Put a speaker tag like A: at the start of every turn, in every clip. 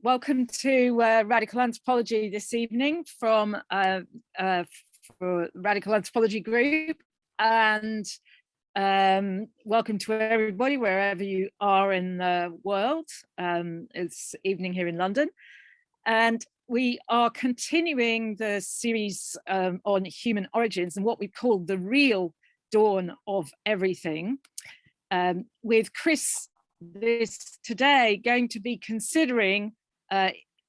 A: Welcome to Radical Anthropology this evening from for Radical Anthropology Group, and welcome to everybody wherever you are in the world. It's evening here in London, and we are continuing the series on human origins and what we call the real dawn of everything, with Chris today going to be considering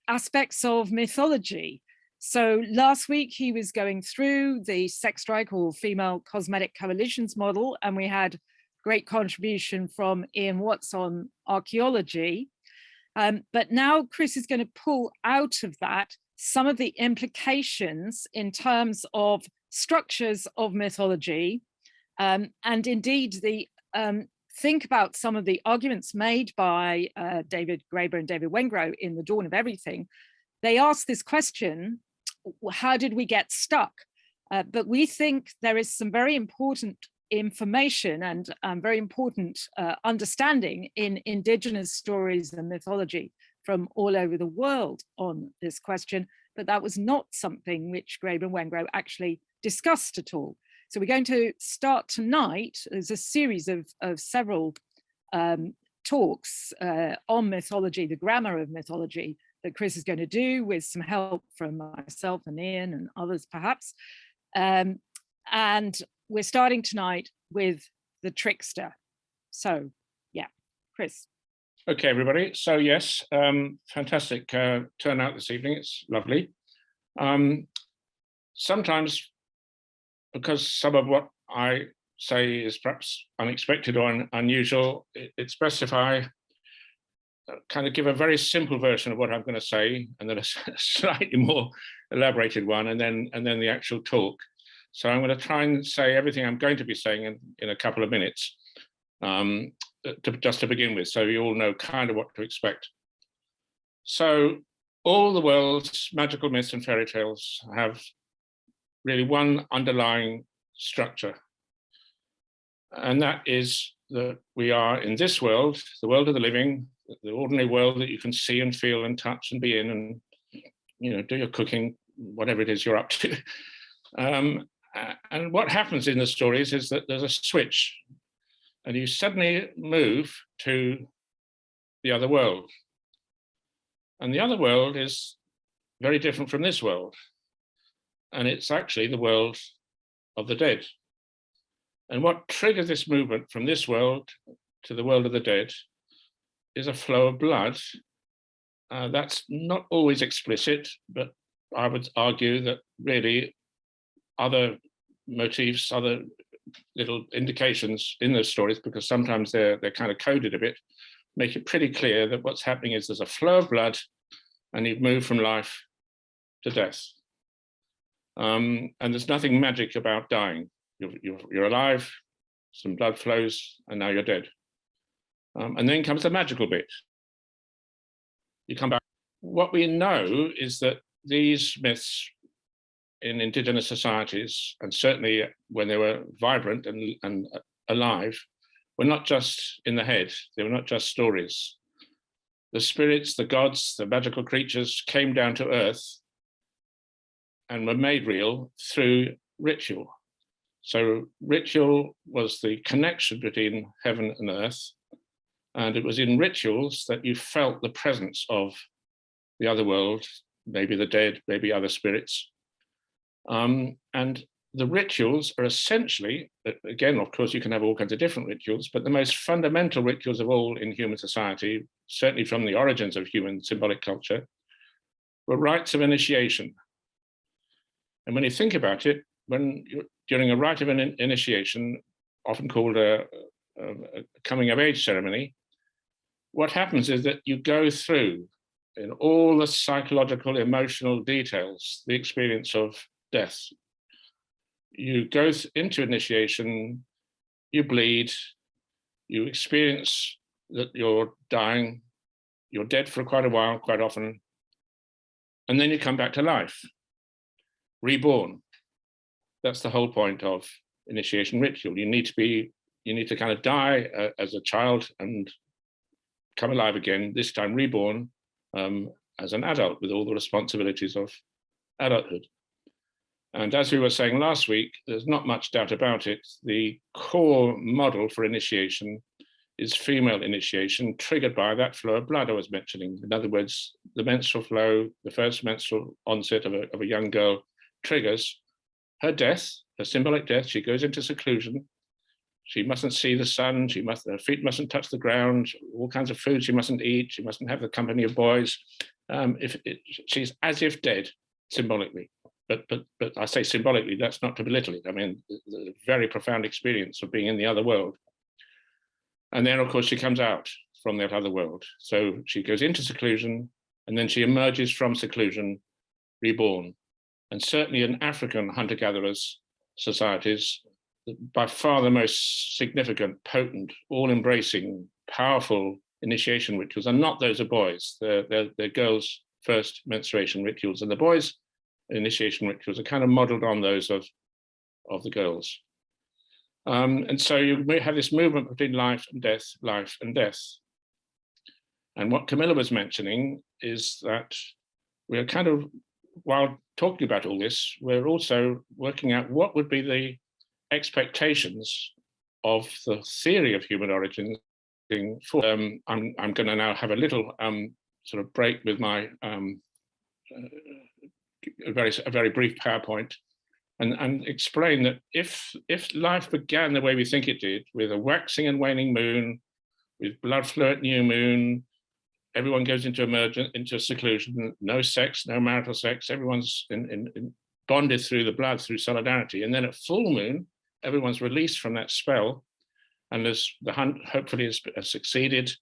A: aspects of mythology. So last week he was going through the sex strike or female cosmetic coalitions model, and we had great contribution from Ian Watts on archaeology. But now Chris is going to pull out of that some of the implications in terms of structures of mythology, and indeed the think about some of the arguments made by David Graeber and David Wengrow in The Dawn of Everything. They asked this question, how did we get stuck? But we think there is some very important information and very important understanding in indigenous stories and mythology from all over the world on this question, but that was not something which Graeber and Wengrow actually discussed at all. So we're going to start tonight. There's a series of several talks on mythology, the grammar of mythology, that Chris is going to do with some help from myself and Ian and others perhaps. And we're starting tonight with the Trickster. So yeah, Chris.
B: Okay, everybody. So yes, fantastic turnout this evening. It's lovely. Sometimes, because some of what I say is perhaps unexpected or unusual, it's best if I kind of give a very simple version of what I'm going to say, and then a slightly more elaborated one, and then the actual talk. So I'm going to try and say everything I'm going to be saying in a couple of minutes, just to begin with, so you all know kind of what to expect. So all the world's magical myths and fairy tales have really one underlying structure, and that is that we are in this world, the world of the living, the ordinary world that you can see and feel and touch and be in, and do your cooking, whatever it is you're up to. And what happens in the stories is that there's a switch, and you suddenly move to the other world, and the other world is very different from this world. And it's actually the world of the dead. And what triggers this movement from this world to the world of the dead is a flow of blood. That's not always explicit, but I would argue that really other motifs, other little indications in those stories, because sometimes they're kind of coded a bit, make it pretty clear that what's happening is there's a flow of blood and you've moved from life to death. And there's nothing magic about dying. You're alive, some blood flows, and now you're dead. And then comes the magical bit. You come back. What we know is that these myths in indigenous societies, and certainly when they were vibrant and alive, were not just in the head. They were not just stories. The spirits, the gods, the magical creatures came down to earth and were made real through ritual. So ritual was the connection between heaven and earth, and it was in rituals that you felt the presence of the other world, maybe the dead, maybe other spirits. And the rituals are essentially, again, of course, you can have all kinds of different rituals, but the most fundamental rituals of all in human society, certainly from the origins of human symbolic culture, were rites of initiation. And when you think about it, during a rite of an initiation, often called a coming of age ceremony, what happens is that you go through, in all the psychological, emotional details, the experience of death. You go into initiation, you bleed, you experience that you're dying, you're dead for quite a while, quite often, and then you come back to life. Reborn. That's the whole point of initiation ritual. You need to kind of die as a child and come alive again, this time reborn, as an adult with all the responsibilities of adulthood. And as we were saying last week, there's not much doubt about it. The core model for initiation is female initiation, triggered by that flow of blood I was mentioning. In other words, the menstrual flow, the first menstrual onset of a young girl triggers her death, her symbolic death. She goes into seclusion. She mustn't see the sun. Her feet mustn't touch the ground. All kinds of food she mustn't eat. She mustn't have the company of boys. She's as if dead, symbolically. But I say symbolically, that's not to belittle it. I mean, the very profound experience of being in the other world. And then, of course, she comes out from that other world. So she goes into seclusion, and then she emerges from seclusion, reborn. And certainly in African hunter-gatherers societies, by far the most significant, potent, all-embracing, powerful initiation rituals are not those of boys. They're girls' first menstruation rituals, and the boys' initiation rituals are kind of modeled on those of the girls. And so you may have this movement between life and death, life and death. And what Camilla was mentioning is that we're kind of, while talking about all this, we're also working out what would be the expectations of the theory of human origin. I'm going to now have a little sort of break with my a very brief PowerPoint, and explain that if life began the way we think it did, with a waxing and waning moon, with blood flow at new moon, everyone goes into seclusion, no sex, no marital sex, everyone's bonded through the blood, through solidarity, and then at full moon, everyone's released from that spell, and as the hunt hopefully has succeeded,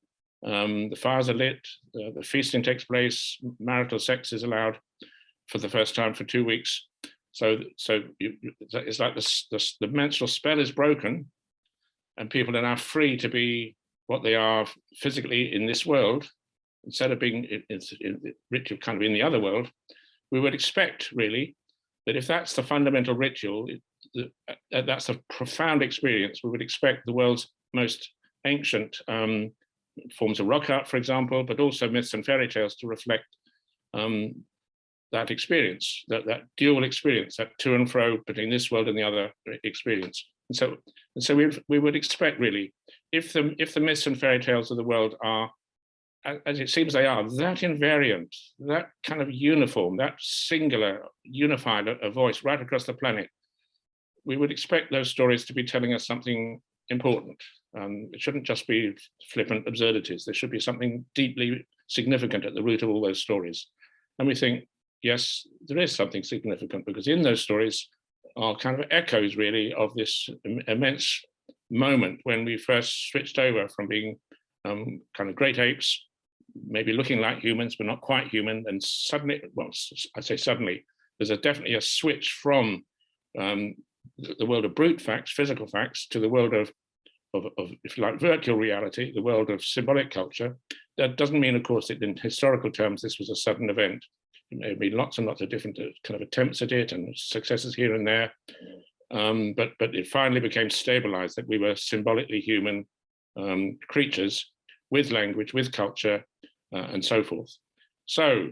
B: the fires are lit, the feasting takes place, marital sex is allowed for the first time for 2 weeks. So it's like the menstrual spell is broken, and people are now free to be what they are physically in this world, instead of being ritual kind of in the other world. We would expect really that if that's the fundamental ritual, that's a profound experience. We would expect the world's most ancient forms of rock art, for example, but also myths and fairy tales to reflect that experience, that dual experience, that to and fro between this world and the other experience. And so we would expect really, if the myths and fairy tales of the world are, as it seems they are, that invariant, that kind of uniform, that singular, unified a voice right across the planet, we would expect those stories to be telling us something important. It shouldn't just be flippant absurdities. There should be something deeply significant at the root of all those stories. And we think, yes, there is something significant, because in those stories are kind of echoes really of this immense moment when we first switched over from being kind of great apes, maybe looking like humans, but not quite human. And suddenly, well, I say suddenly, there's definitely a switch from the world of brute facts, physical facts, to the world of, if you like, virtual reality, the world of symbolic culture. That doesn't mean, of course, that in historical terms, this was a sudden event. It may have been lots and lots of different kind of attempts at it and successes here and there. But it finally became stabilized that we were symbolically human creatures with language, with culture, and so forth. So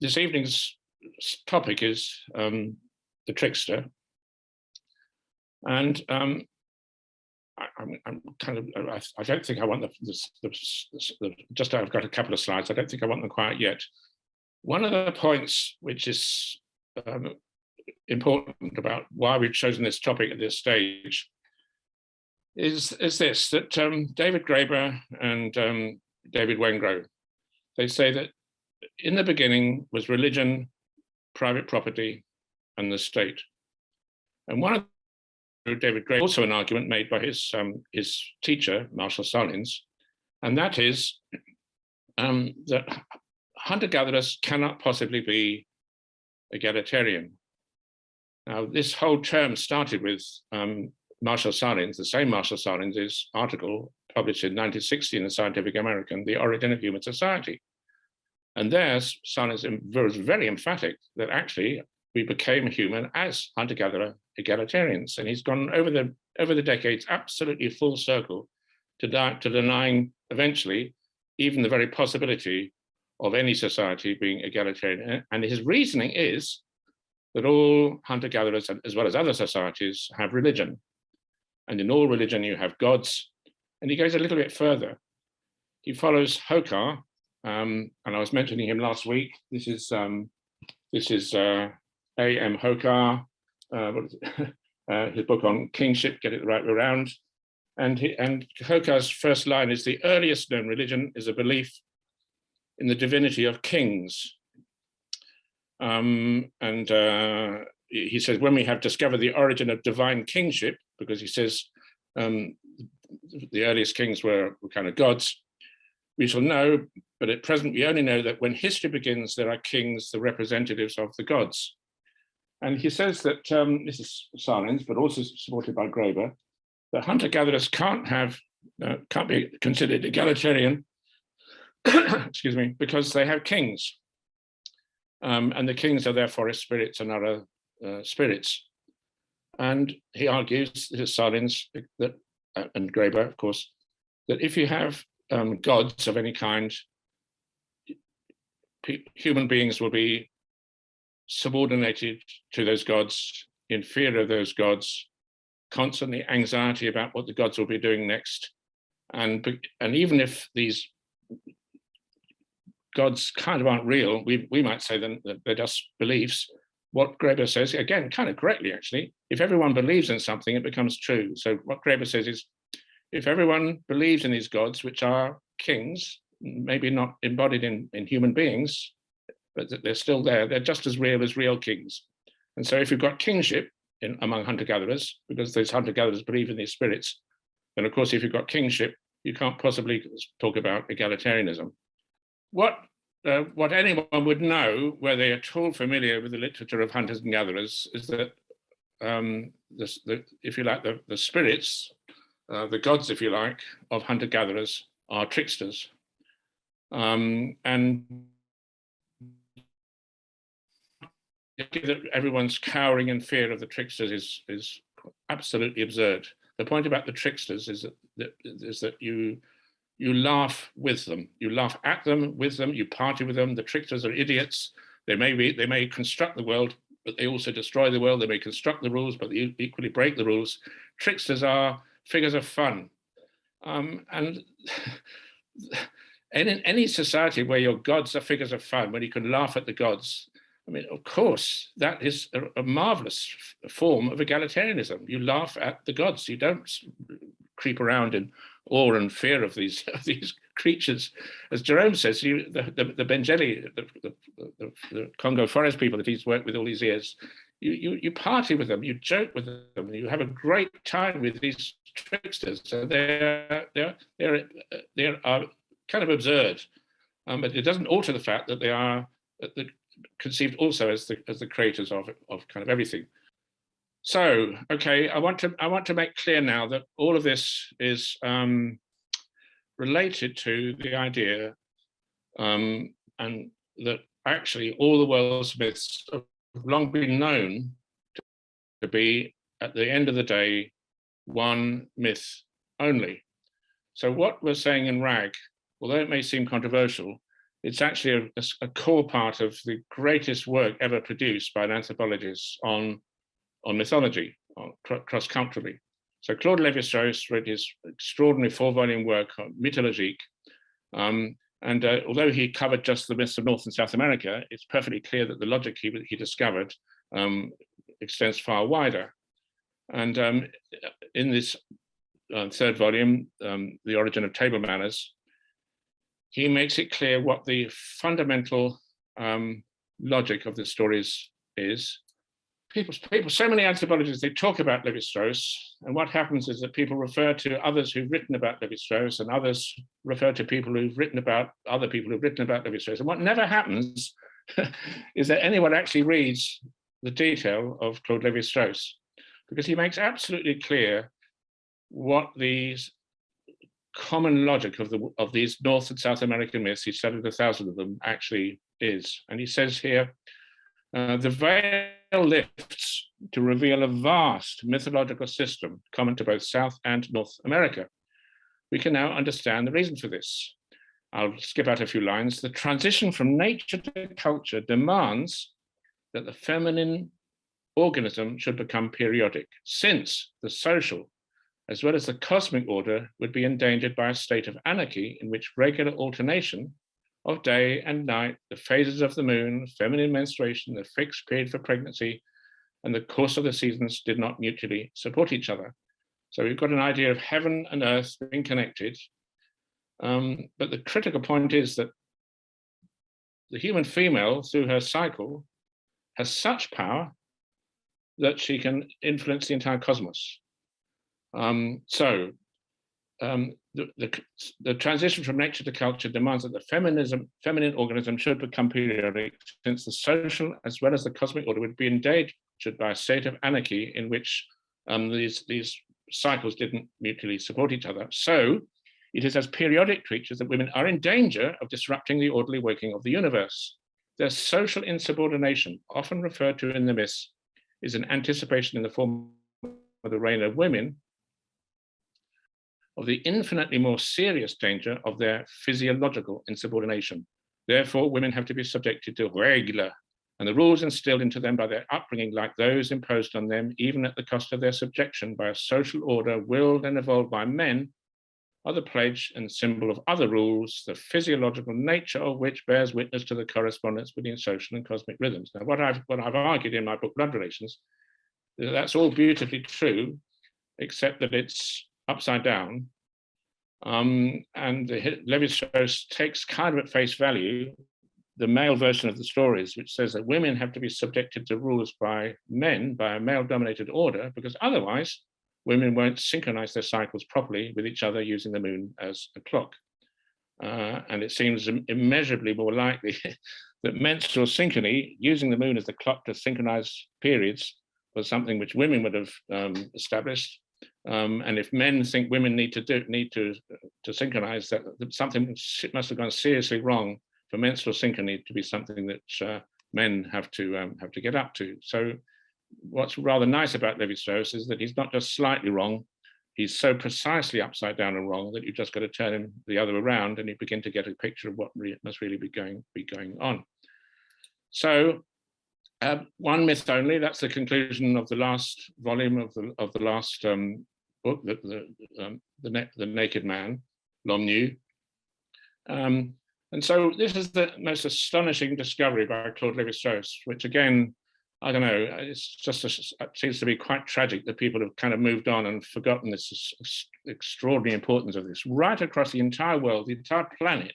B: this evening's topic is the trickster. And I'm kind of, I don't think I want just I've got a couple of slides. I don't think I want them quite yet. One of the points which is important about why we've chosen this topic at this stage is this, that David Graeber and David Wengrow, they say that in the beginning was religion, private property, and the state. And one of David Graeber, also an argument made by his teacher, Marshall Salins, and that is that hunter-gatherers cannot possibly be egalitarian. Now, this whole term started with Marshall Salins, the same Marshall Salins' article published in 1960 in the Scientific American, The Origin of Human Society. And there, Salins was very emphatic that actually we became human as hunter-gatherer egalitarians. And he's gone over the decades absolutely full circle to denying eventually even the very possibility of any society being egalitarian. And his reasoning is that all hunter-gatherers, as well as other societies, have religion. And in all religion, you have gods. And he goes a little bit further. He follows Hokar, and I was mentioning him last week. This is A.M. Hokar, his book on kingship, Get It the Right Way Around. And Hokar's first line is, the earliest known religion is a belief in the divinity of kings. He says, when we have discovered the origin of divine kingship, because he says the earliest kings were kind of gods, we shall know, but at present we only know that when history begins, there are kings, the representatives of the gods. And he says that, this is Salins, but also supported by Graeber, that hunter-gatherers can't be considered egalitarian, excuse me, because they have kings. And the kings are their forest spirits and other spirits. And he argues, this is Salins, that, and Graeber, of course, that if you have gods of any kind, human beings will be subordinated to those gods, in fear of those gods, constantly anxiety about what the gods will be doing next. And even if these gods kind of aren't real, we might say then that they're just beliefs. What Graeber says, again, kind of correctly actually, if everyone believes in something, it becomes true. So what Graeber says is, if everyone believes in these gods, which are kings, maybe not embodied in human beings, but they're still there, they're just as real kings. And so if you've got kingship among hunter-gatherers, because those hunter-gatherers believe in these spirits, then of course, if you've got kingship, you can't possibly talk about egalitarianism. What anyone would know, were they at all familiar with the literature of hunters and gatherers, is that if you like, the spirits, the gods, if you like, of hunter-gatherers are tricksters. And that everyone's cowering in fear of the tricksters is absolutely absurd. The point about the tricksters is that you laugh with them, you laugh at them, with them, you party with them. The tricksters are idiots. They may construct the world, but they also destroy the world. They may construct the rules, but they equally break the rules. Tricksters are figures of fun. And in any society where your gods are figures of fun, when you can laugh at the gods, I mean, of course, that is a marvelous form of egalitarianism. You laugh at the gods. You don't creep around in awe and fear of these creatures. As Jerome says, the Benjeli, the Congo forest people that he's worked with all these years, you party with them, you joke with them, you have a great time with these tricksters. So they are kind of absurd, but it doesn't alter the fact that they are conceived also as the creators of kind of everything. So, okay, I want to make clear now that all of this is related to the idea, and that actually all the world's myths have long been known to be, at the end of the day, one myth only. So what we're saying in RAG, although it may seem controversial, it's actually a core part of the greatest work ever produced by an anthropologist on mythology, cross-culturally. So Claude Lévi-Strauss wrote his extraordinary 4-volume work on mythology. Although he covered just the myths of North and South America, it's perfectly clear that the logic he discovered extends far wider. And in this 3rd volume, The Origin of Table Manners, he makes it clear what the fundamental logic of the stories is. People, so many anthropologists, they talk about Lévi-Strauss, and what happens is that people refer to others who've written about Lévi-Strauss, and others refer to people who've written about other people who've written about Lévi-Strauss. And what never happens is that anyone actually reads the detail of Claude Lévi-Strauss, because he makes absolutely clear what these common logic of these North and South American myths, he studied 1,000 of them, actually is. And he says here, the veil lifts to reveal a vast mythological system common to both South and North America. We can now understand the reason for this. I'll skip out a few lines. The transition from nature to culture demands that the feminine organism should become periodic, since the social as well as the cosmic order would be endangered by a state of anarchy in which regular alternation of day and night, the phases of the moon, feminine menstruation, the fixed period for pregnancy, and the course of the seasons did not mutually support each other. So we've got an idea of heaven and earth being connected. But the critical point is that the human female, through her cycle, has such power that she can influence the entire cosmos. The transition from nature to culture demands that the feminine organism should become periodic, since the social as well as the cosmic order would be endangered by a state of anarchy in which these cycles didn't mutually support each other. So it is as periodic creatures that women are in danger of disrupting the orderly working of the universe. Their social insubordination, often referred to in the myths, is an anticipation in the form of the reign of women of the infinitely more serious danger of their physiological insubordination. Therefore, women have to be subjected to regla, and the rules instilled into them by their upbringing, like those imposed on them, even at the cost of their subjection by a social order willed and evolved by men, are the pledge and symbol of other rules, the physiological nature of which bears witness to the correspondence between social and cosmic rhythms. Now, what I've argued in my book, Blood Relations, that's all beautifully true, except that it's upside down. And Lévi-Strauss takes kind of at face value the male version of the stories, which says that women have to be subjected to rules by men, by a male-dominated order, because otherwise women won't synchronize their cycles properly with each other using the moon as a clock. And it seems immeasurably more likely that menstrual synchrony, using the moon as the clock to synchronize periods, was something which women would have established. And if men think women need to synchronize, that something must have gone seriously wrong for menstrual synchrony to be something that men have to get up to. So what's rather nice about Lévi-Strauss is that he's not just slightly wrong, he's so precisely upside down and wrong that you've just got to turn him the other around and you begin to get a picture of what must really be going on. So one myth only, that's the conclusion of the last volume of the last book, the Naked Man, L'Homme Nu. And so this is the most astonishing discovery by Claude Lévi-Strauss, which again, I don't know, it seems to be quite tragic that people have kind of moved on and forgotten this extraordinary importance of this. Right across the entire world, the entire planet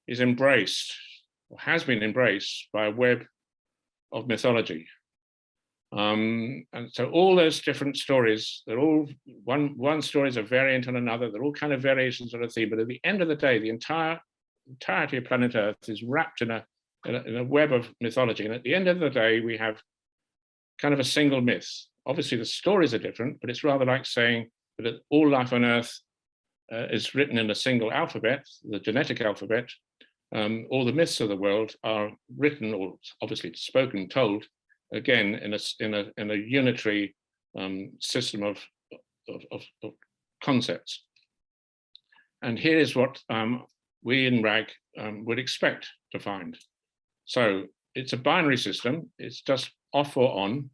B: is embraced, or has been embraced, by a web of mythology. And so all those different stories, they're all, one story is a variant on another, they're all kind of variations on a theme, but at the end of the day, the entirety of planet Earth is wrapped in a web of mythology. And at the end of the day, we have kind of a single myth. Obviously, the stories are different, but it's rather like saying that all life on Earth is written in a single alphabet, the genetic alphabet. All the myths of the world are written, or obviously spoken, told, again in a unitary system of concepts. And here is what we in RAG would expect to find. So it's a binary system, it's just off or on.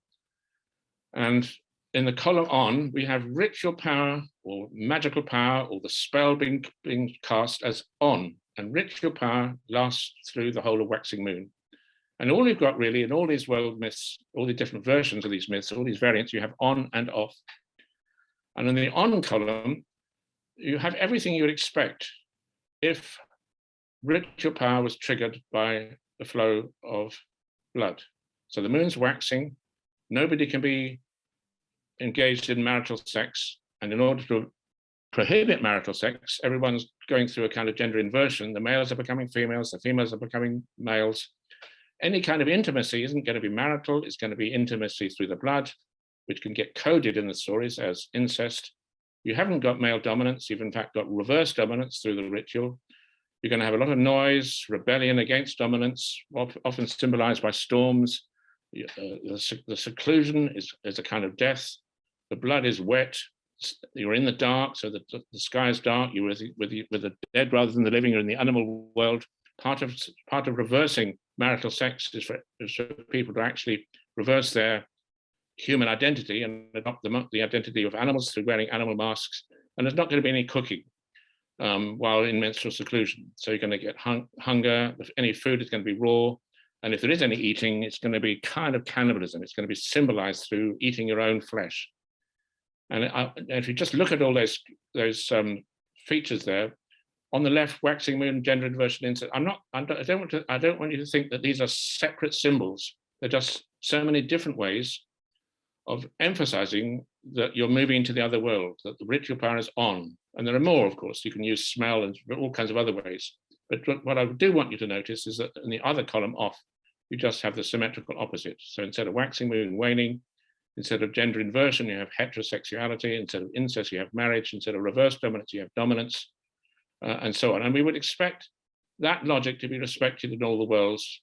B: And in the column on, we have ritual power or magical power or the spell being cast as on. And ritual power lasts through the whole of waxing moon. And all you've got really in all these world myths, all the different versions of these myths, all these variants, you have on and off. And in the on column, you have everything you would expect if ritual power was triggered by the flow of blood. So the moon's waxing, nobody can be engaged in marital sex. And in order to prohibit marital sex, everyone's going through a kind of gender inversion. The males are becoming females, the females are becoming males. Any kind of intimacy isn't going to be marital, it's going to be intimacy through the blood, which can get coded in the stories as incest. You haven't got male dominance, you've in fact got reverse dominance through the ritual. You're going to have a lot of noise, rebellion against dominance, often symbolized by storms. The seclusion is a kind of death. The blood is wet. you're in the dark, so the sky is dark. You're with the dead rather than the living. You're in the animal world. Part of reversing marital sex is for people to actually reverse their human identity and adopt the identity of animals through wearing animal masks. And there's not going to be any cooking while in menstrual seclusion. So you're going to get hunger. If any food is going to be raw. And if there is any eating, it's going to be kind of cannibalism. It's going to be symbolized through eating your own flesh. And if you just look at all those features there, on the left, waxing moon, gender inversion, incest. I don't want you to think that these are separate symbols. They're just so many different ways of emphasizing that you're moving into the other world, that the ritual power is on. And there are more, of course. You can use smell and all kinds of other ways. But what I do want you to notice is that in the other column off, you just have the symmetrical opposite. So instead of waxing, moon, waning, instead of gender inversion, you have heterosexuality. Instead of incest, you have marriage. Instead of reverse dominance, you have dominance, and so on. And we would expect that logic to be respected in all the world's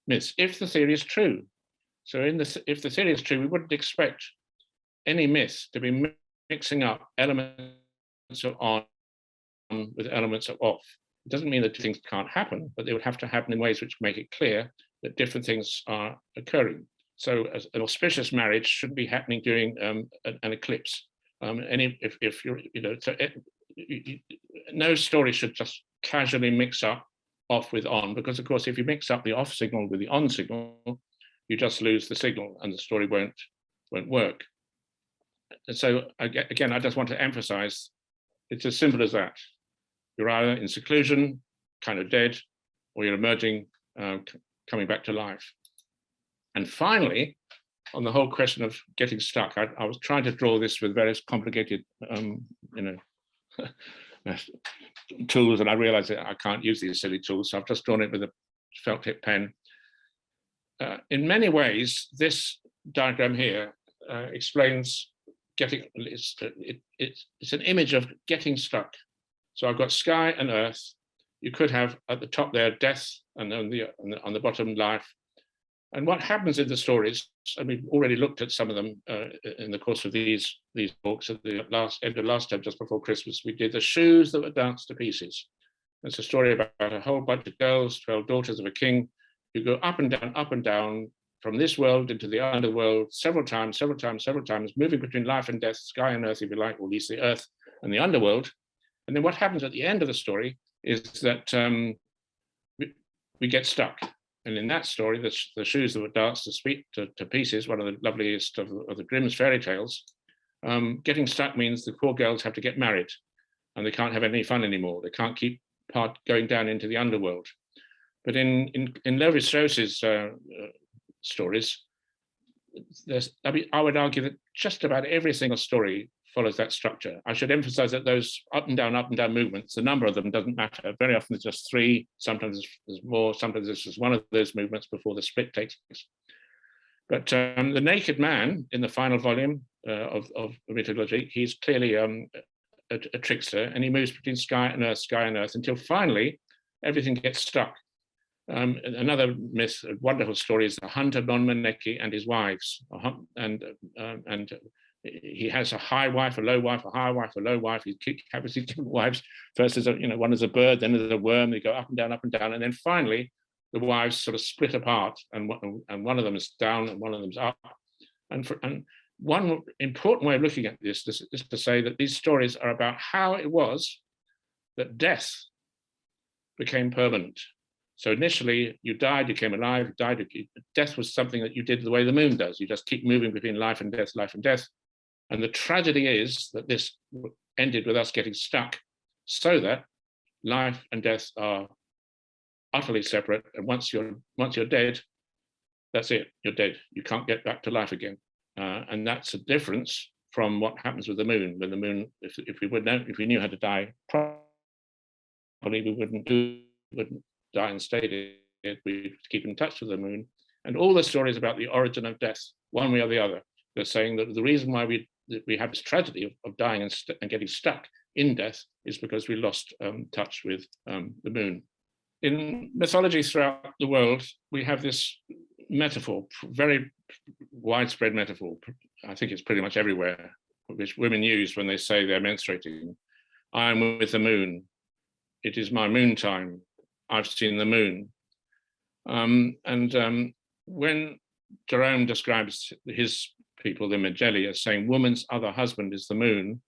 B: myths, if the theory is true. So if the theory is true, we wouldn't expect any myth to be mixing up elements of on with elements of off. It doesn't mean that things can't happen, but they would have to happen in ways which make it clear that different things are occurring. So an auspicious marriage shouldn't be happening during an eclipse. If you're, no story should just casually mix up off with on, because of course, if you mix up the off signal with the on signal, you just lose the signal and the story won't work. And so again, I just want to emphasize, it's as simple as that. You're either in seclusion, kind of dead, or you're emerging, coming back to life. And finally, on the whole question of getting stuck, I was trying to draw this with various complicated, tools, and I realized that I can't use these silly tools, so I've just drawn it with a felt tip pen. In many ways, this diagram here explains getting. It's an image of getting stuck. So I've got sky and earth. You could have at the top there death, and on the bottom life. And what happens in the stories, and we've already looked at some of them in the course of these books. At the end of last time, just before Christmas, we did the shoes that were danced to pieces. It's a story about a whole bunch of girls, 12 daughters of a king, who go up and down from this world into the underworld several times, moving between life and death, sky and earth, if you like, or at least the earth and the underworld. And then what happens at the end of the story is that we get stuck. And in that story, the shoes that were danced to pieces, one of the loveliest of the Grimm's fairy tales, getting stuck means the poor girls have to get married and they can't have any fun anymore. They can't keep going down into the underworld. But in Levi-Strauss's stories, I would argue that just about every single story follows that structure. I should emphasize that those up and down movements, the number of them doesn't matter. Very often there's just three, sometimes there's more, sometimes there's just one of those movements before the split takes place. But the naked man in the final volume of mythology, he's clearly a trickster, and he moves between sky and earth, until finally everything gets stuck. Another myth, a wonderful story, is the hunter Non-Maneki and his wives, and he has a high wife, a low wife, a high wife, a low wife. He has these different wives. First, as one is a bird, then as a worm. They go up and down, and then finally, the wives sort of split apart, and one of them is down and one of them's up. And one important way of looking at this is to say that these stories are about how it was that death became permanent. So initially, you died, you came alive, you died. Death was something that you did the way the moon does. You just keep moving between life and death, life and death. And the tragedy is that this ended with us getting stuck, so that life and death are utterly separate. And once you're dead, that's it. You're dead. You can't get back to life again. And that's a difference from what happens with the moon. When the moon, if we knew how to die properly, we wouldn't die and stay dead. We'd keep in touch with the moon. And all the stories about the origin of death, one way or the other, they're saying that the reason why we have this tragedy of dying and getting stuck in death is because we lost touch with the moon. In mythology throughout the world, we have this metaphor, very widespread metaphor. I think it's pretty much everywhere, which women use when they say they're menstruating. I am with the moon. It is my moon time. I've seen the moon. When Jerome describes his people, the Magi, as saying woman's other husband is the moon,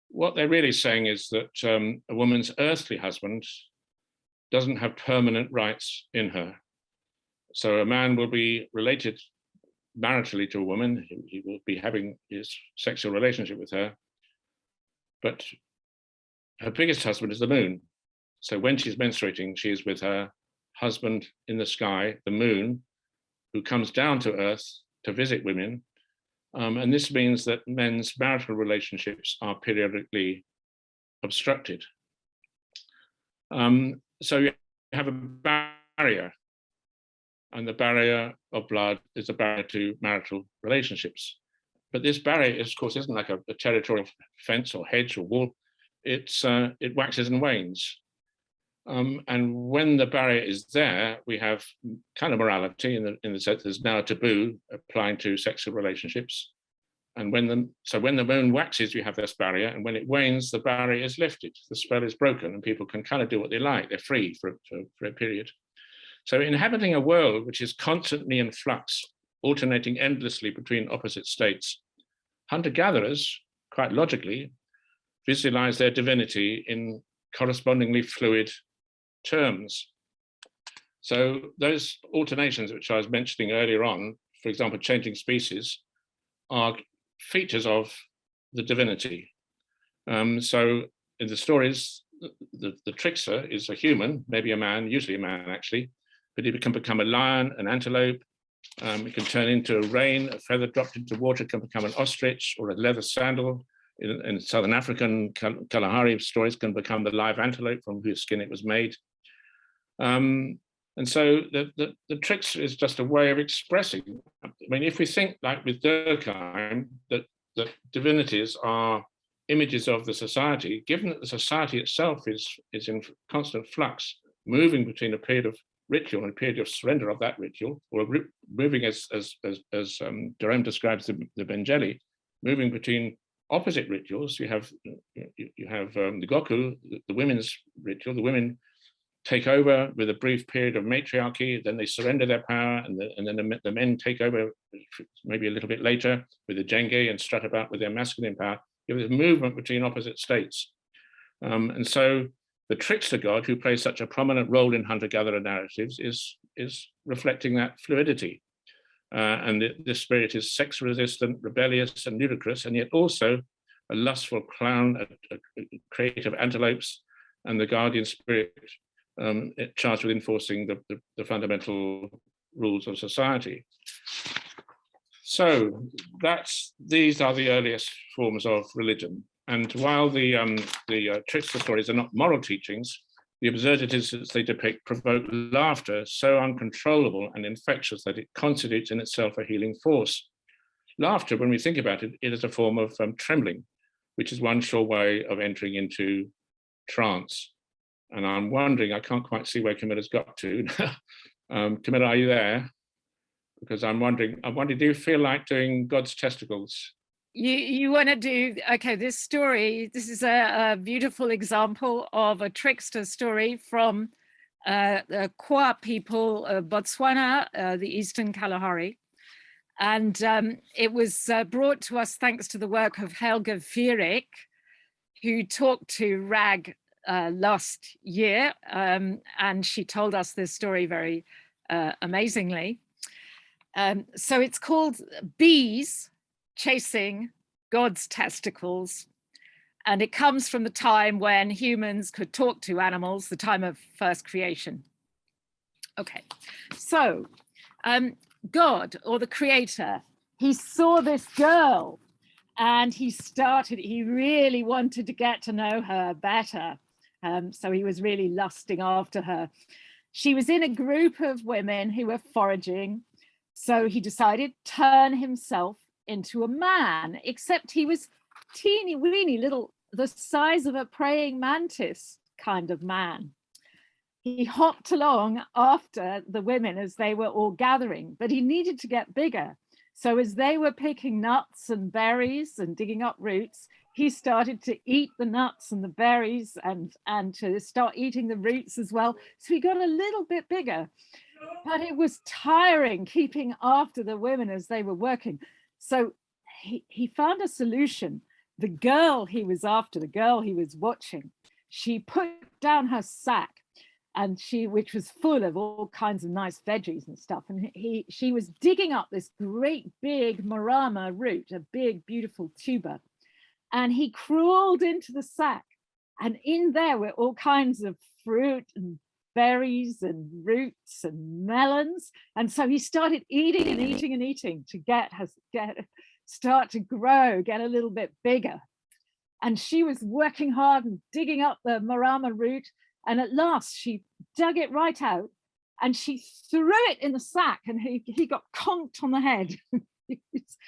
B: what they're really saying is that a woman's earthly husband doesn't have permanent rights in her. So a man will be related maritally to a woman, he will be having his sexual relationship with her, but her biggest husband is the moon. So when she's menstruating, she is with her husband in the sky, the moon, who comes down to earth to visit women. And this means that men's marital relationships are periodically obstructed. So you have a barrier, and the barrier of blood is a barrier to marital relationships. But this barrier, of course, isn't like a territorial fence or hedge or wall. It waxes and wanes. And when the barrier is there, we have kind of morality in the sense there's now a taboo applying to sexual relationships. And when the moon waxes, you have this barrier, and when it wanes, the barrier is lifted. The spell is broken, and people can kind of do what they like. They're free for a period. So inhabiting a world which is constantly in flux, alternating endlessly between opposite states, hunter-gatherers, quite logically, visualize their divinity in correspondingly fluid terms. So those alternations which I was mentioning earlier on, for example, changing species, are features of the divinity. So in the stories, the trickster is a human, maybe a man, usually a man actually, but he can become a lion, an antelope, it can turn into a rain, a feather dropped into water can become an ostrich or a leather sandal. In Southern African Kalahari stories can become the live antelope from whose skin it was made. And so the trickster is just a way of expressing. I mean, if we think like with Durkheim, that divinities are images of the society, given that the society itself is in constant flux, moving between a period of ritual and a period of surrender of that ritual, or moving as Jerome describes the Benjeli, moving between opposite rituals. You have the Goku, the women's ritual. The women take over with a brief period of matriarchy, then they surrender their power, and then the men take over maybe a little bit later with the Jenge and strut about with their masculine power. You have this movement between opposite states. And so the trickster god, who plays such a prominent role in hunter-gatherer narratives, is reflecting that fluidity. And this spirit is sex-resistant, rebellious, and ludicrous, and yet also a lustful clown, a creative antelopes, and the guardian spirit charged with enforcing the fundamental rules of society. So these are the earliest forms of religion. And while the trickster stories are not moral teachings, the absurdities that they depict provoke laughter so uncontrollable and infectious that it constitutes in itself a healing force. Laughter, when we think about it, it is a form of trembling, which is one sure way of entering into trance. And I'm wondering, I can't quite see where Camilla's got to. Camilla, are you there? Because I'm wondering, do you feel like doing God's testicles?
A: You want to do, okay, this is a beautiful example of a trickster story from the Kwa people of Botswana, the Eastern Kalahari. And it was brought to us thanks to the work of Helga Vierik, who talked to RAG last year, and she told us this story very amazingly. So it's called Bees Chasing God's Testicles, and it comes from the time when humans could talk to animals, the time of first creation. Okay, so God, or the creator, he saw this girl and he really wanted to get to know her better. So he was really lusting after her. She was in a group of women who were foraging. So he decided to turn himself into a man, except he was teeny weeny little, the size of a praying mantis kind of man. He hopped along after the women as they were all gathering, but he needed to get bigger. So as they were picking nuts and berries and digging up roots, he started to eat the nuts and the berries and to start eating the roots as well. So he got a little bit bigger, but it was tiring keeping after the women as they were working. So he found a solution. The girl he was after, the girl he was watching, she put down her sack, and which was full of all kinds of nice veggies and stuff. And she was digging up this great big marama root, a big, beautiful tuber. And he crawled into the sack, and in there were all kinds of fruit and berries and roots and melons. And so he started eating and eating and eating to start to grow, get a little bit bigger. And she was working hard and digging up the marama root. And at last she dug it right out and she threw it in the sack, and he got conked on the head. He was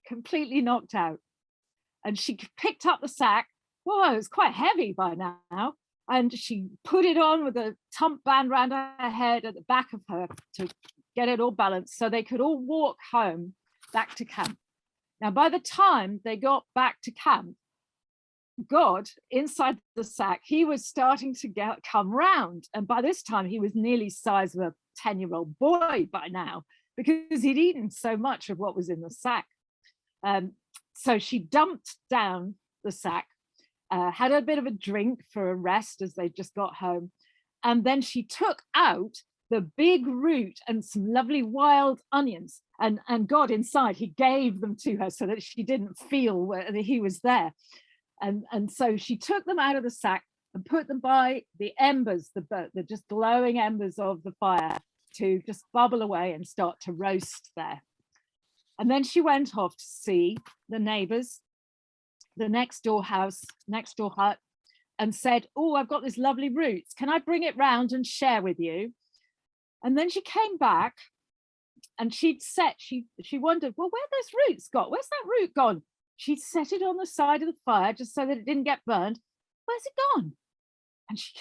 A: completely knocked out. And she picked up the sack. Whoa, it was quite heavy by now. And she put it on with a tump band around her head at the back of her to get it all balanced so they could all walk home back to camp. Now, by the time they got back to camp, God, inside the sack, he was starting to come round. And by this time, he was nearly the size of a 10-year-old boy by now, because he'd eaten so much of what was in the sack. So she dumped down the sack, had a bit of a drink for a rest as they just got home. And then she took out the big root and some lovely wild onions. And God, inside, he gave them to her so that she didn't feel that he was there. And so she took them out of the sack and put them by the embers, the just glowing embers of the fire, to just bubble away and start to roast there. And then she went off to see the neighbors, the next door house, next door hut, and said, oh, I've got this lovely roots. Can I bring it round and share with you? And then she came back and she wondered, well, where those roots got? Where's that root gone? She'd set it on the side of the fire just so that it didn't get burned. Where's it gone? And she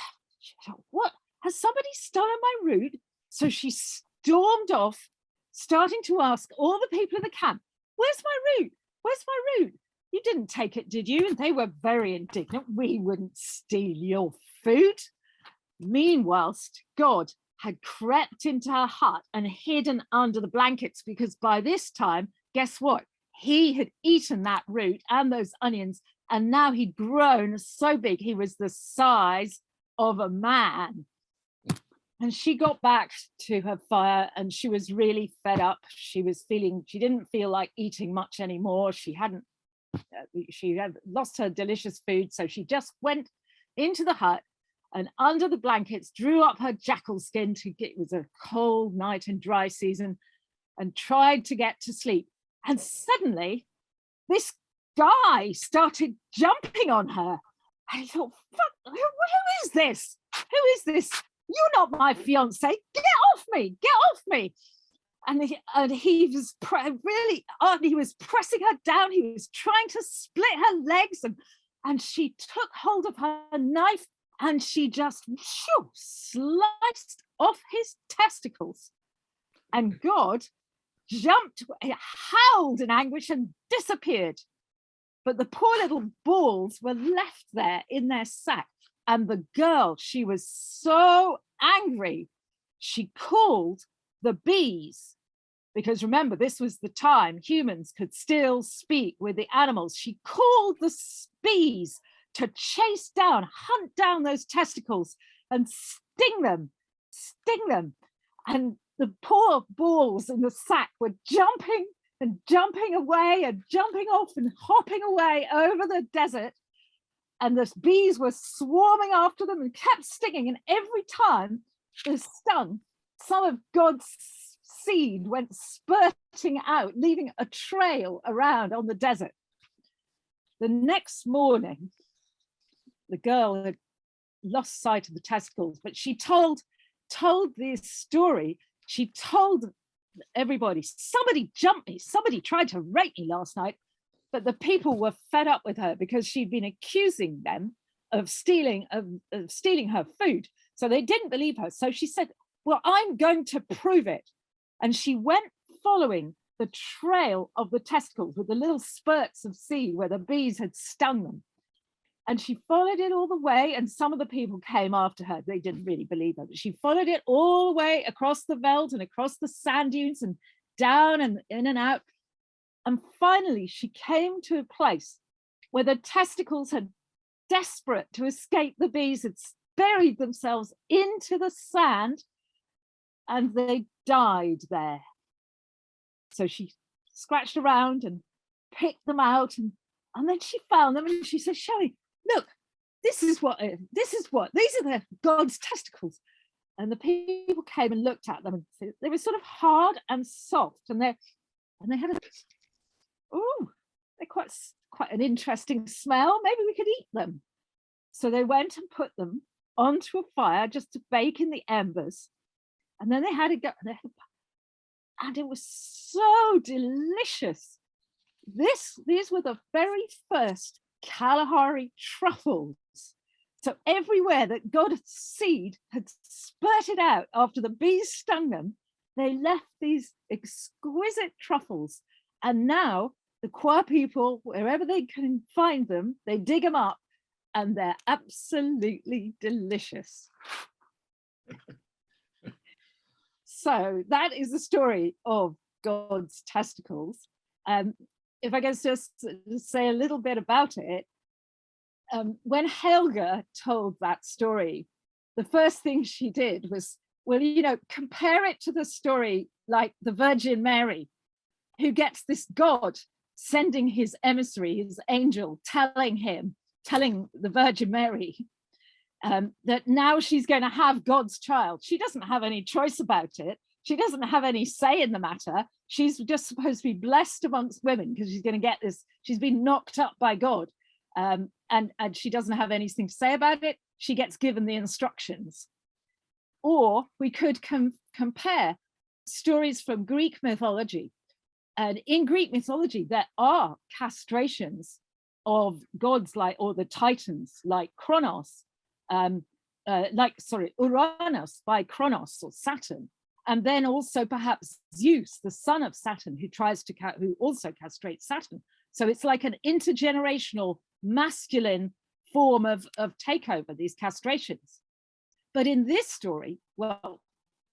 A: thought, what? Has somebody stolen my root? So she stormed off, starting to ask all the people in the camp, where's my root? Where's my root? You didn't take it, did you? And they were very indignant. We wouldn't steal your food. Meanwhile, God had crept into her hut and hidden under the blankets, because by this time, guess what? He had eaten that root and those onions, and now he'd grown so big, he was the size of a man. And she got back to her fire and she was really fed up. She didn't feel like eating much anymore. She had lost her delicious food. So she just went into the hut and under the blankets, drew up her jackal skin it was a cold night and dry season, and tried to get to sleep. And suddenly this guy started jumping on her. And I thought, fuck, who is this? Who is this? You're not my fiance. Get off me. Get off me. And he was he was pressing her down. He was trying to split her legs. And she took hold of her knife and she just sliced off his testicles. And God jumped, howled in anguish and disappeared. But the poor little balls were left there in their sack. And the girl, she was so angry, she called the bees, because remember, this was the time humans could still speak with the animals. She called the bees to chase down, hunt down those testicles and sting them. And the poor balls in the sack were jumping and jumping away and jumping off and hopping away over the desert. And the bees were swarming after them and kept stinging. And every time they stung, some of God's seed went spurting out, leaving a trail around on the desert. The next morning, the girl had lost sight of the testicles, but she told this story. She told everybody, somebody jumped me, somebody tried to rape me last night. But the people were fed up with her because she'd been accusing them of stealing her food. So they didn't believe her. So she said, well, I'm going to prove it. And she went following the trail of the testicles with the little spurts of seed where the bees had stung them. And she followed it all the way, and some of the people came after her. They didn't really believe her, but she followed it all the way across the veldt and across the sand dunes and down and in and out. And finally, she came to a place where the testicles had, desperate to escape the bees, had buried themselves into the sand, and they died there. So she scratched around and picked them out, and then she found them, and she said, Shelley, look, these are the God's testicles. And the people came and looked at them, and they were sort of hard and soft, and they had they're quite an interesting smell. Maybe we could eat them. So they went and put them onto a fire just to bake in the embers, and then they had to go, and it was so delicious. These were the very first Kalahari truffles. So everywhere that God's seed had spurted out after the bees stung them, they left these exquisite truffles. And now the choir people, wherever they can find them, they dig them up, and they're absolutely delicious. So that is the story of God's testicles. If I can just say a little bit about it, when Helga told that story, the first thing she did was, well, compare it to the story like the Virgin Mary, who gets this God sending his emissary, his angel, telling the Virgin Mary that now she's going to have God's child. She doesn't have any choice about it. She doesn't have any say in the matter. She's just supposed to be blessed amongst women because she's going to get this. She's been knocked up by God, and she doesn't have anything to say about it. She gets given the instructions. Or we could compare stories from Greek mythology. And in Greek mythology, there are castrations of gods or the Titans, like Kronos, Uranus by Kronos or Saturn. And then also perhaps Zeus, the son of Saturn, who also castrates Saturn. So it's like an intergenerational masculine form of takeover, these castrations. But in this story, well,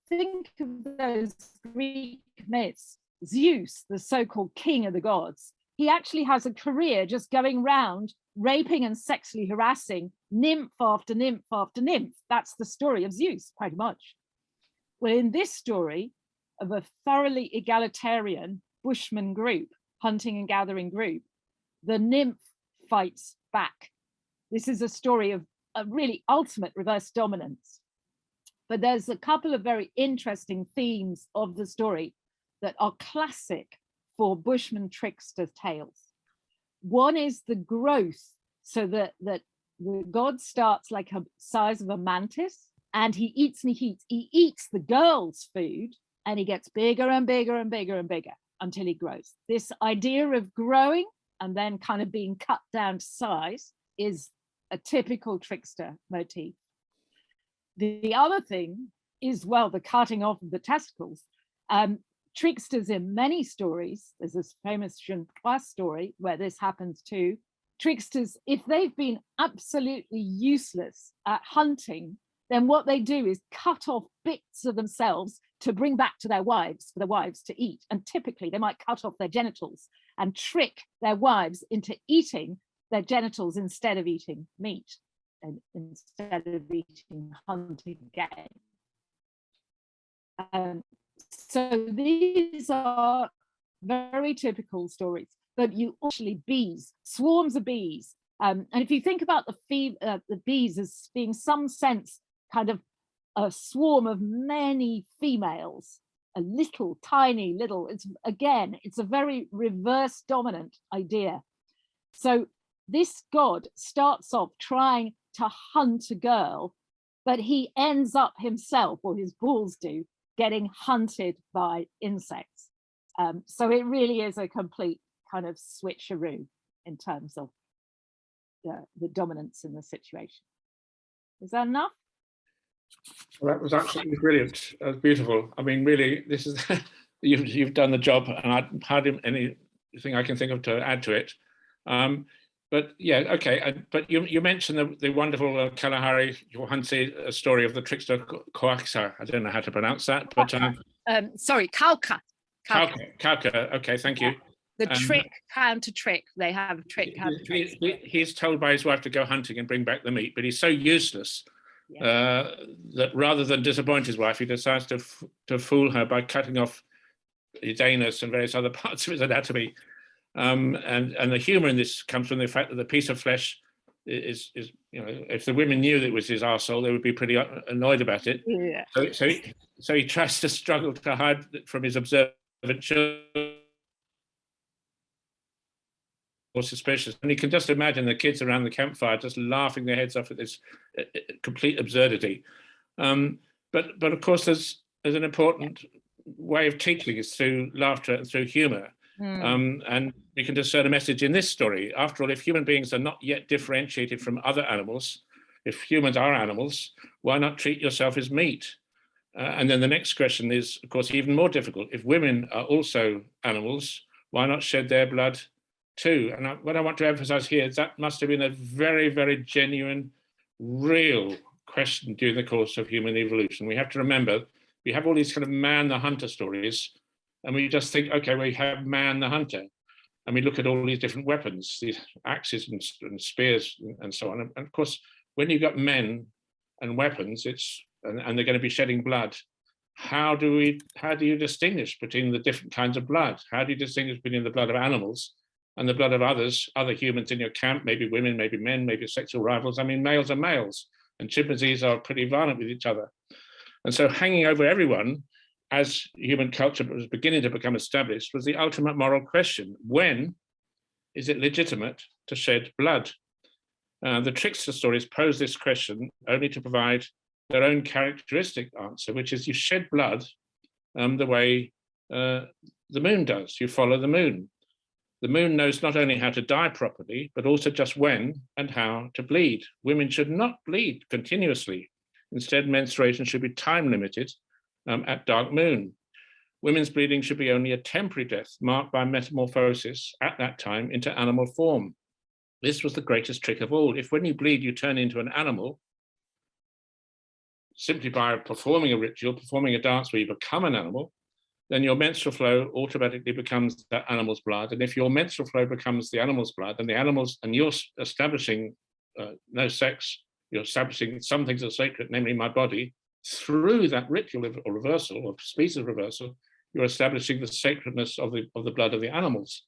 A: think of those Greek myths. Zeus, the so-called king of the gods, he actually has a career just going round raping and sexually harassing nymph after nymph after nymph. That's the story of Zeus, pretty much. Well, in this story of a thoroughly egalitarian bushman group, hunting and gathering group, the nymph fights back. This is a story of a really ultimate reverse dominance. But there's a couple of very interesting themes of the story that are classic for bushman trickster tales. One is the growth, so that the god starts like a size of a mantis, and he eats the girl's food, and he gets bigger and bigger and bigger and bigger until he grows. This idea of growing and then kind of being cut down to size is a typical trickster motif. The other thing is, well, the cutting off of the testicles. Tricksters in many stories, there's this famous Jean Trois story where this happens too. Tricksters, if they've been absolutely useless at hunting, then what they do is cut off bits of themselves to bring back to their wives, for the wives to eat. And typically they might cut off their genitals and trick their wives into eating their genitals instead of eating meat and instead of eating hunting game. So these are very typical stories, but you actually bees, swarms of bees. And if you think about the bees as being some sense kind of a swarm of many females, a little tiny little, it's a very reverse dominant idea. So this god starts off trying to hunt a girl, but he ends up himself, or his balls do, getting hunted by insects. So it really is a complete kind of switcheroo in terms of the dominance in the situation. Is that enough?
B: Well, that was absolutely brilliant. Beautiful. I mean, really, this is you've done the job, and I hardly anything I can think of to add to it. But yeah, okay. But you mentioned the wonderful Kalahari Johansi story of the trickster Coaxa. I don't know how to pronounce that, but
A: sorry, Kauka.
B: Kauka. Okay, thank you.
A: The trick counter trick. They have a trick counter trick.
B: He's told by his wife to go hunting and bring back the meat, but he's so useless that rather than disappoint his wife, he decides to fool her by cutting off his anus and various other parts of his anatomy. And the humor in this comes from the fact that the piece of flesh is if the women knew that it was his arsehole, they would be pretty annoyed about it.
A: Yeah.
B: So he tries to struggle to hide from his observant children. More suspicious, and you can just imagine the kids around the campfire just laughing their heads off at this complete absurdity. But of course, there's an important way of teaching is through laughter and through humor. And we can discern a message in this story. After all, if human beings are not yet differentiated from other animals, if humans are animals, why not treat yourself as meat? And then the next question is, of course, even more difficult. If women are also animals, why not shed their blood too? And what I want to emphasize here is that must have been a very, very genuine, real question during the course of human evolution. We have to remember, we have all these kind of man the hunter stories, and we just think, okay, we have man the hunter. And we look at all these different weapons, these axes and spears and so on. And of course, when you've got men and weapons, and they're going to be shedding blood, how do you distinguish between the different kinds of blood? How do you distinguish between the blood of animals and the blood of other humans in your camp, maybe women, maybe men, maybe sexual rivals? I mean, males are males, and chimpanzees are pretty violent with each other. And so hanging over everyone, as human culture was beginning to become established, was the ultimate moral question. When is it legitimate to shed blood? The trickster stories pose this question only to provide their own characteristic answer, which is you shed blood the way the moon does. You follow the moon. The moon knows not only how to die properly, but also just when and how to bleed. Women should not bleed continuously. Instead, menstruation should be time limited at dark moon. Women's bleeding should be only a temporary death marked by metamorphosis at that time into animal form. This was the greatest trick of all. If when you bleed, you turn into an animal, simply by performing a ritual, performing a dance where you become an animal, then your menstrual flow automatically becomes that animal's blood. And if your menstrual flow becomes the animal's blood, and you're establishing no sex, you're establishing some things are sacred, namely my body, through that ritual or reversal or species reversal, you're establishing the sacredness of the blood of the animals.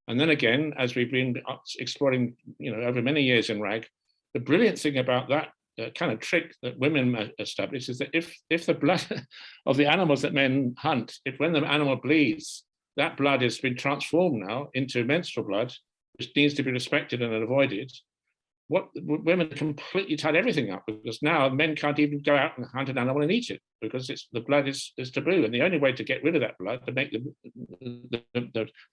B: And then again, as we've been exploring, over many years in RAG, the brilliant thing about that kind of trick that women establish is that if the blood of the animals that men hunt, when the animal bleeds, that blood has been transformed now into menstrual blood, which needs to be respected and avoided. What women completely tied everything up, because now men can't even go out and hunt an animal and eat it because the blood is taboo. And the only way to get rid of that blood, to make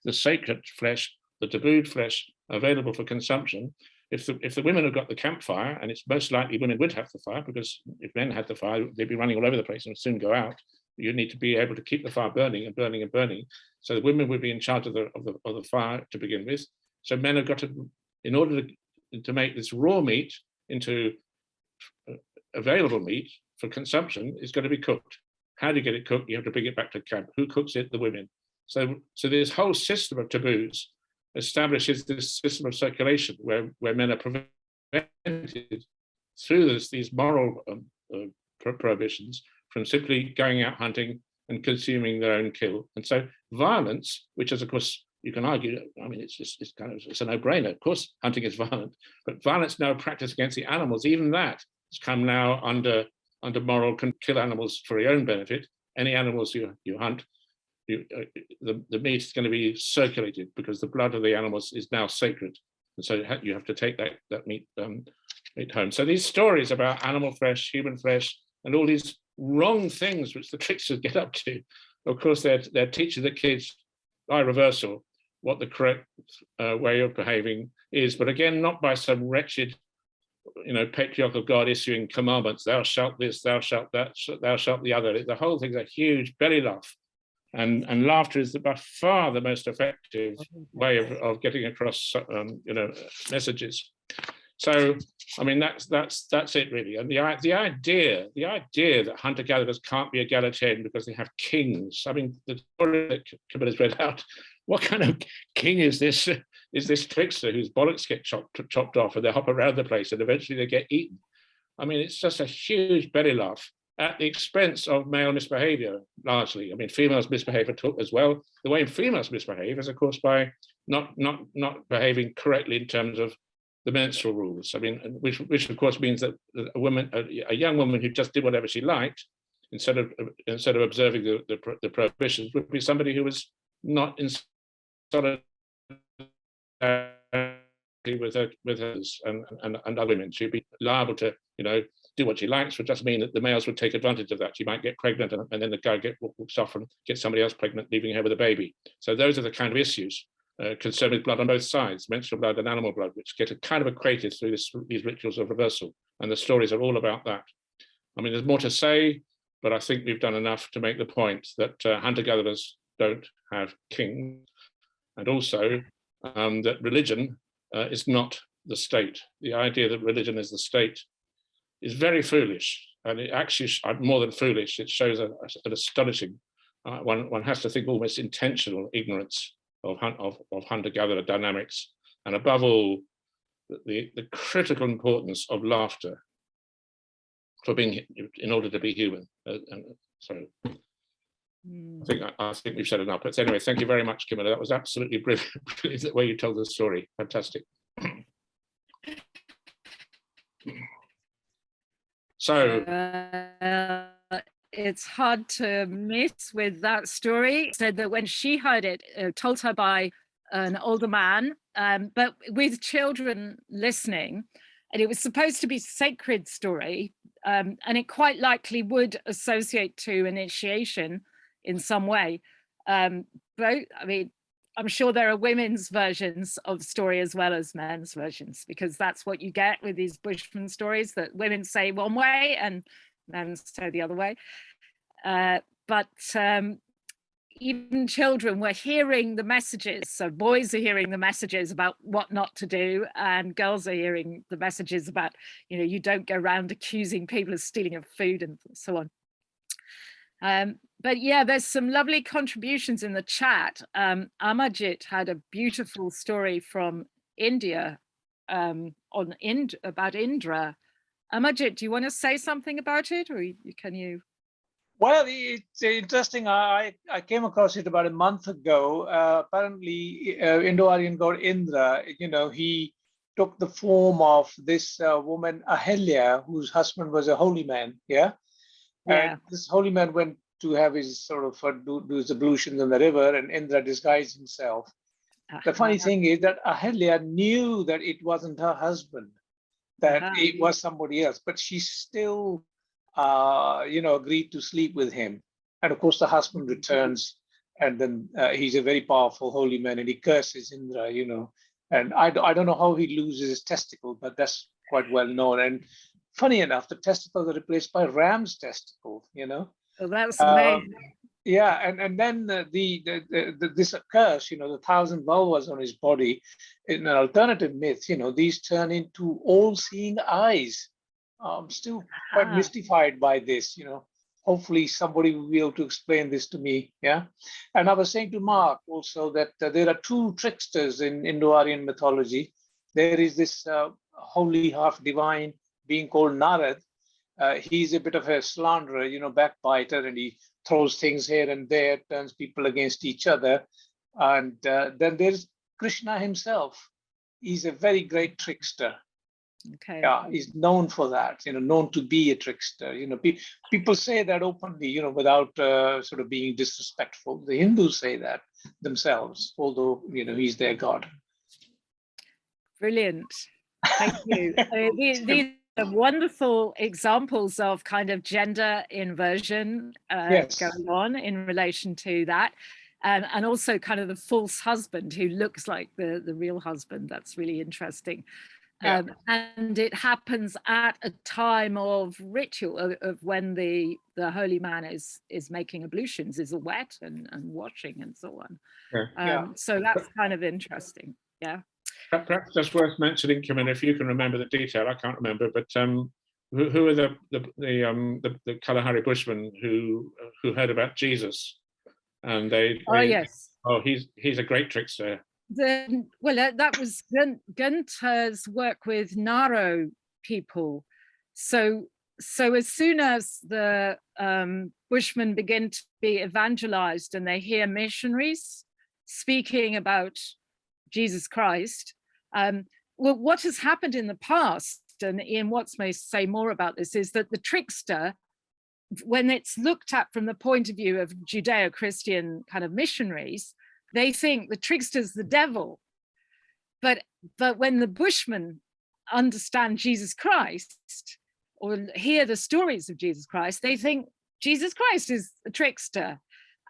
B: the sacred flesh, the tabooed flesh, available for consumption, if the women have got the campfire, and it's most likely women would have the fire, because if men had the fire, they'd be running all over the place and would soon go out. You need to be able to keep the fire burning and burning and burning. So the women would be in charge of the fire to begin with. So men have got to, in order to make this raw meat into available meat for consumption, it's got to be cooked. How do you get it cooked? You have to bring it back to camp. Who cooks it? The women. So this whole system of taboos establishes this system of circulation where men are prevented through these moral prohibitions from simply going out hunting and consuming their own kill. And so violence, which is of course, you can argue, I mean, it's a no-brainer. Of course, hunting is violent, but violence now practiced against the animals, even that has come now under moral, can kill animals for your own benefit. Any animals you hunt, the meat is going to be circulated because the blood of the animals is now sacred. And so you have to take that meat home. So these stories about animal flesh, human flesh, and all these wrong things which the tricksters get up to, of course, they're teaching the kids by reversal what the correct way of behaving is, but again, not by some wretched, patriarchal God issuing commandments, thou shalt this, thou shalt that, thou shalt the other. The whole thing's a huge belly laugh And laughter is by far the most effective way of getting across, messages. So, I mean, that's it really. And the idea that hunter-gatherers can't be egalitarian because they have kings. I mean, the story that Camilla's read out. What kind of king is this? Is this trickster whose bollocks get chopped off and they hop around the place and eventually they get eaten? I mean, it's just a huge belly laugh at the expense of male misbehavior, largely. I mean, females misbehave as well. The way females misbehave is, of course, by not behaving correctly in terms of the menstrual rules. I mean, which of course means that a young woman who just did whatever she liked, instead of observing the prohibitions, would be somebody who was not in solidarity with hers and other women. She'd be liable to, do what she likes, would just mean that the males would take advantage of that. She might get pregnant and then the guy walks off and gets somebody else pregnant, leaving her with a baby. So those are the kind of issues concerned with blood on both sides, menstrual blood and animal blood, which get kind of equated through these rituals of reversal. And the stories are all about that. I mean, there's more to say, but I think we've done enough to make the point that hunter-gatherers don't have kings, and also that religion is not the state. The idea that religion is the state is very foolish, and it actually, more than foolish, it shows an astonishing, one has to think almost intentional ignorance of hunter-gatherer dynamics, and above all, the critical importance of laughter in order to be human. So I think we've said enough. But anyway, thank you very much, Camilla. That was absolutely brilliant the way you told the story. Fantastic. So
A: it's hard to miss with that story. Said that when she heard it, told her by an older man, but with children listening, and it was supposed to be a sacred story, and it quite likely would associate to initiation in some way. But I mean, I'm sure there are women's versions of the story as well as men's versions, because that's what you get with these Bushman stories, that women say one way and men say the other way. But even children were hearing the messages. So boys are hearing the messages about what not to do, and girls are hearing the messages about, you don't go around accusing people of stealing of food and so on. But yeah, there's some lovely contributions in the chat. Amajit had a beautiful story from India about Indra. Amajit, do you want to say something about it, or can you?
C: Well, it's interesting. I came across it about a month ago. Apparently, Indo-Aryan god Indra, he took the form of this woman Ahilya, whose husband was a holy man. Yeah. And this holy man went to have his sort of do his ablutions in the river, and Indra disguised himself. The funny thing is that Ahilya knew that it wasn't her husband, that it was somebody else, but she still, agreed to sleep with him. And of course, the husband returns, and then he's a very powerful holy man, and he curses Indra, And I don't know how he loses his testicle, but that's quite well known. And funny enough, the testicles are replaced by ram's testicles,
A: Oh, that's amazing.
C: Yeah, and then this curse, the 1,000 vulvas on his body, in an alternative myth, these turn into all-seeing eyes. I'm still quite mystified by this, Hopefully somebody will be able to explain this to me, yeah? And I was saying to Mark also that there are two tricksters in Indo-Aryan mythology. There is this holy, half-divine being called Narad. He's a bit of a slanderer, backbiter, and he throws things here and there, turns people against each other. And then there's Krishna himself. He's a very great trickster.
A: Okay.
C: Yeah, he's known for that, known to be a trickster. People say that openly, without sort of being disrespectful. The Hindus say that themselves, although, he's their god.
A: Brilliant. Thank you. These are wonderful examples of kind of gender inversion going on in relation to that. And also kind of the false husband who looks like the real husband. That's really interesting.
C: Yeah.
A: And it happens at a time of ritual of when the holy man is making ablutions, is wet and washing and so on.
B: Yeah.
A: So that's kind of interesting. Yeah.
B: Perhaps just worth mentioning, Camilla, if you can remember the detail, I can't remember, but who are the Kalahari Bushmen who heard about Jesus, and
A: Yes.
B: Oh, he's a great trickster.
A: That was Gunther's work with Naro people. So as soon as the Bushmen begin to be evangelized and they hear missionaries speaking about Jesus Christ, what has happened in the past, and Ian Watts may say more about this, is that the trickster, when it's looked at from the point of view of Judeo-Christian kind of missionaries, they think the trickster's the devil. But when the Bushmen understand Jesus Christ or hear the stories of Jesus Christ, they think Jesus Christ is a trickster.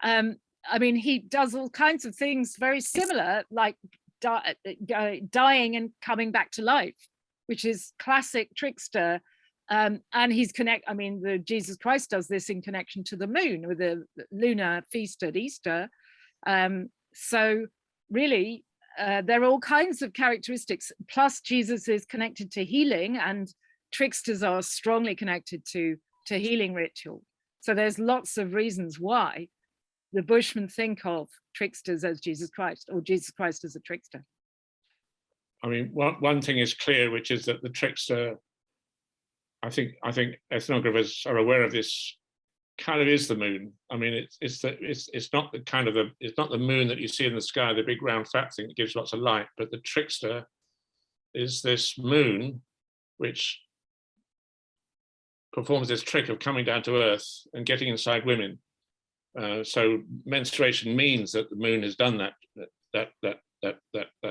A: I mean, he does all kinds of things very similar, like dying and coming back to life, which is classic trickster. And he's Jesus Christ does this in connection to the moon with the lunar feast at Easter. So really, there are all kinds of characteristics. Plus, Jesus is connected to healing, and tricksters are strongly connected to healing ritual. So there's lots of reasons why the Bushmen think of tricksters as Jesus Christ, or Jesus Christ as a trickster.
B: I mean, one thing is clear, which is that the trickster, I think ethnographers are aware of this, kind of is the moon. I mean, it's not the moon that you see in the sky, the big round fat thing that gives lots of light, but the trickster is this moon which performs this trick of coming down to earth and getting inside women. So menstruation means that the moon has done that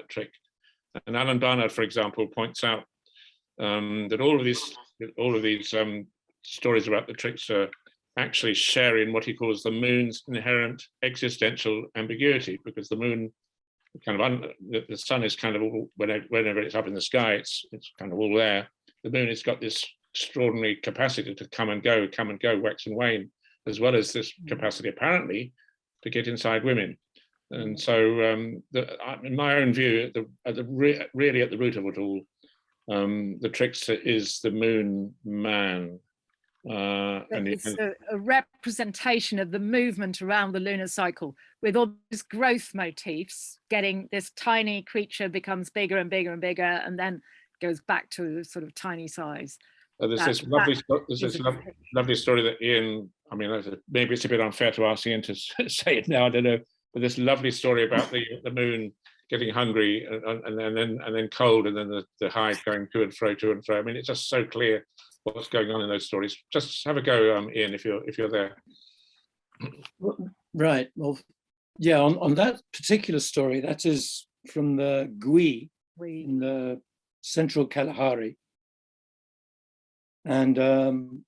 B: trick. And Alan Barnard, for example, points out that all of these stories about the trickster actually share in what he calls the moon's inherent existential ambiguity, because the moon the sun is kind of all, whenever it's up in the sky, it's kind of all there. The moon has got this extraordinary capacity to come and go, wax and wane, as well as this capacity apparently to get inside women. And so, in my own view, really at the root of it all, the trickster is the moon man.
A: It's a representation of the movement around the lunar cycle, with all these growth motifs. Getting this tiny creature becomes bigger and bigger and bigger, and then goes back to a sort of tiny size.
B: There's this lovely story that Ian, I mean, maybe it's a bit unfair to ask Ian to say it now, I don't know, but this lovely story about the moon getting hungry and then cold, and then the hive going to and fro. I mean, it's just so clear what's going on in those stories. Just have a go, Ian, if you're there.
D: Right. Well, yeah. On that particular story, that is from the Gui in the central Kalahari, and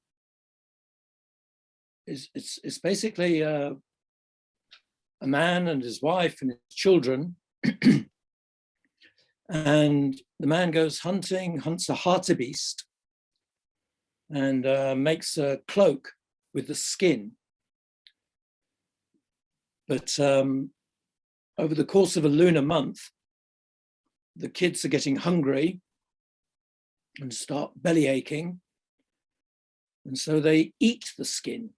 D: it's basically a man and his wife and his children, and the man goes hunting, hunts a hartebeest, and makes a cloak with the skin. But over the course of a lunar month, the kids are getting hungry and start belly aching, and so they eat the skin.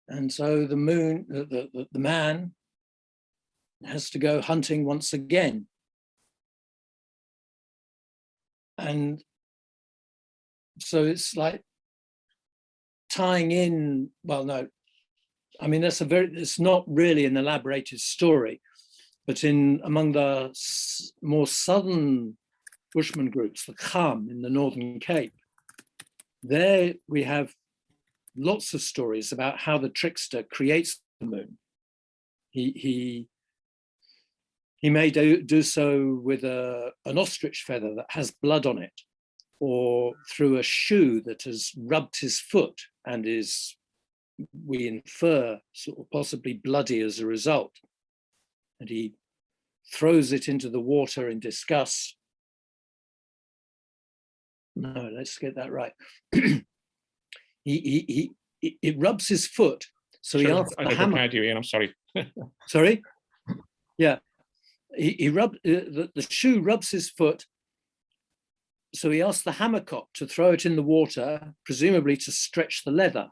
D: And so the man has to go hunting once again. And so it's like tying in, well, no, I mean, it's not really an elaborated story, but among the more southern Bushman groups, the Kham in the Northern Cape, there we have lots of stories about how the trickster creates the moon. He may do so with an ostrich feather that has blood on it, or through a shoe that has rubbed his foot and is, we infer, sort of possibly bloody as a result. And he throws it into the water in disgust No, let's get that right. He rubs his foot. So he asks the hammer.
B: I'm sorry.
D: Sorry? Yeah. The shoe rubs his foot. So he asks the hammercock to throw it in the water, presumably to stretch the leather.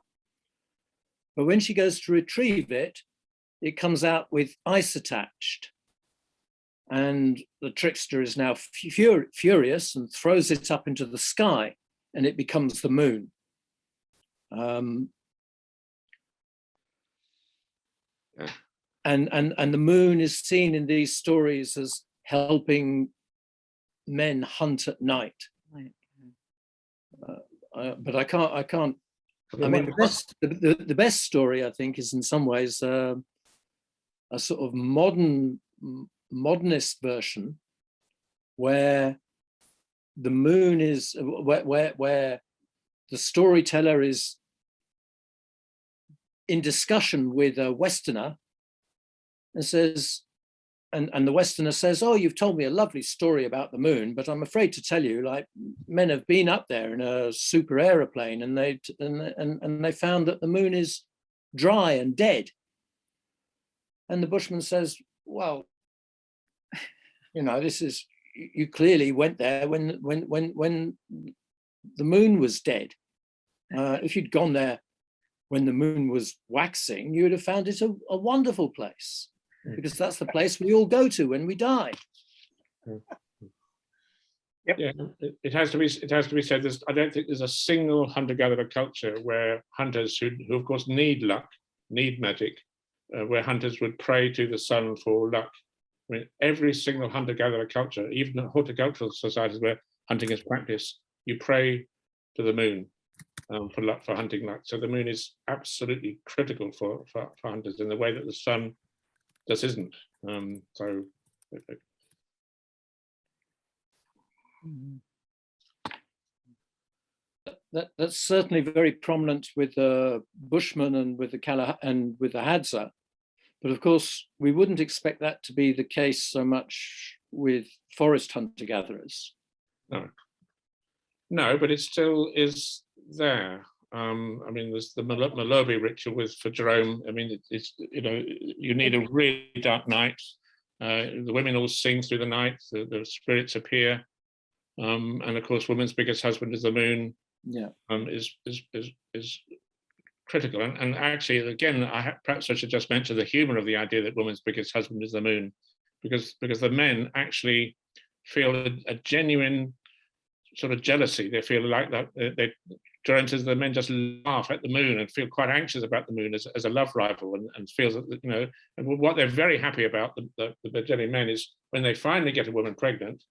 D: But when she goes to retrieve it, it comes out with ice attached. And the trickster is now furious and throws it up into the sky, and it becomes the moon. And the moon is seen in these stories as helping men hunt at night. But I can't. I mean, the best story, I think, is in some ways a sort of modernist version, where the moon is where the storyteller is in discussion with a Westerner and says, and the Westerner says, "Oh, you've told me a lovely story about the moon, but I'm afraid to tell you, like, men have been up there in a super aeroplane, and they found that the moon is dry and dead." And the Bushman says, "Well, you know, you clearly went there when the moon was dead. If you'd gone there when the moon was waxing, you would have found it a wonderful place, because that's the place we all go to when we die."
C: Yep.
B: Yeah, it has to be said. I don't think there's a single hunter-gatherer culture where hunters who of course need luck, need magic, where hunters would pray to the sun for luck. I mean, every single hunter-gatherer culture, even horticultural societies where hunting is practiced, you pray to the moon for luck, for hunting luck. So the moon is absolutely critical for hunters in the way that the sun just isn't.
D: That's certainly very prominent with the Bushmen and with the Hadza. But of course, we wouldn't expect that to be the case so much with forest hunter-gatherers.
B: No, but it still is there. I mean, there's the Malobi ritual for Jerome. I mean, it's you need a really dark night. The women all sing through the night. The spirits appear, and of course, woman's biggest husband is the moon.
D: Yeah,
B: is critical. And actually, again, perhaps I should just mention the humor of the idea that woman's biggest husband is the moon, because the men actually feel a genuine sort of jealousy. They feel like that. Jerome says the men just laugh at the moon and feel quite anxious about the moon as a love rival, and feels that, and what they're very happy about, the Bajeli men, is when they finally get a woman pregnant,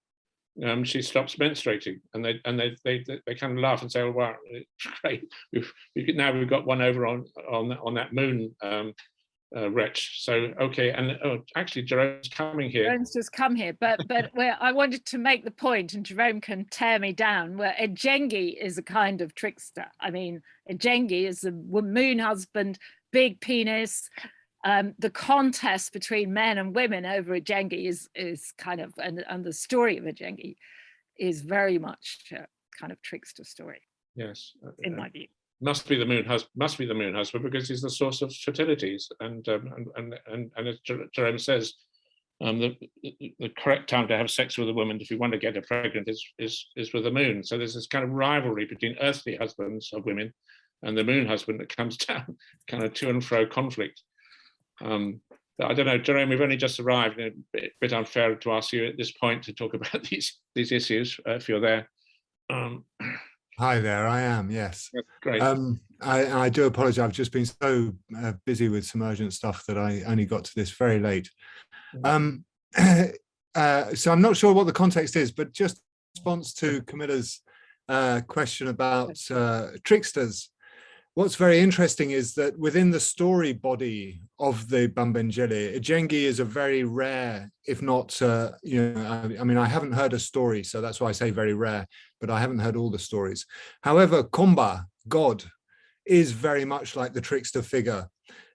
B: she stops menstruating, and they kind of laugh and say, "Oh wow, great! We've got one over on that moon wretch." So okay, and actually Jerome's coming here.
A: Jerome's just come here, but where I wanted to make the point, and Jerome can tear me down, where Ejengi is a kind of trickster. I mean, Ejengi is a moon husband, big penis. The contest between men and women over Ejengi is kind of, and the story of Ejengi is very much a kind of trickster story.
B: Yes,
A: in my view.
B: Must be the moon husband, because he's the source of fertilities, and as Jerome says, the correct time to have sex with a woman, if you want to get her pregnant, is with the moon. So there's this kind of rivalry between earthly husbands of women and the moon husband that comes down, kind of to and fro conflict. I don't know, Jerome, we've only just arrived, and a bit unfair to ask you at this point to talk about these issues, if you're there.
E: Hi there, I am, yes.
B: Great.
E: I do apologize, I've just been so busy with some urgent stuff that I only got to this very late. So I'm not sure what the context is, but just in response to Camilla's question about tricksters, what's very interesting is that within the story body of the Bambenjele, Ejengi is a very rare, if not, I mean, I haven't heard a story, so that's why I say very rare, but I haven't heard all the stories. However, Komba, God, is very much like the trickster figure.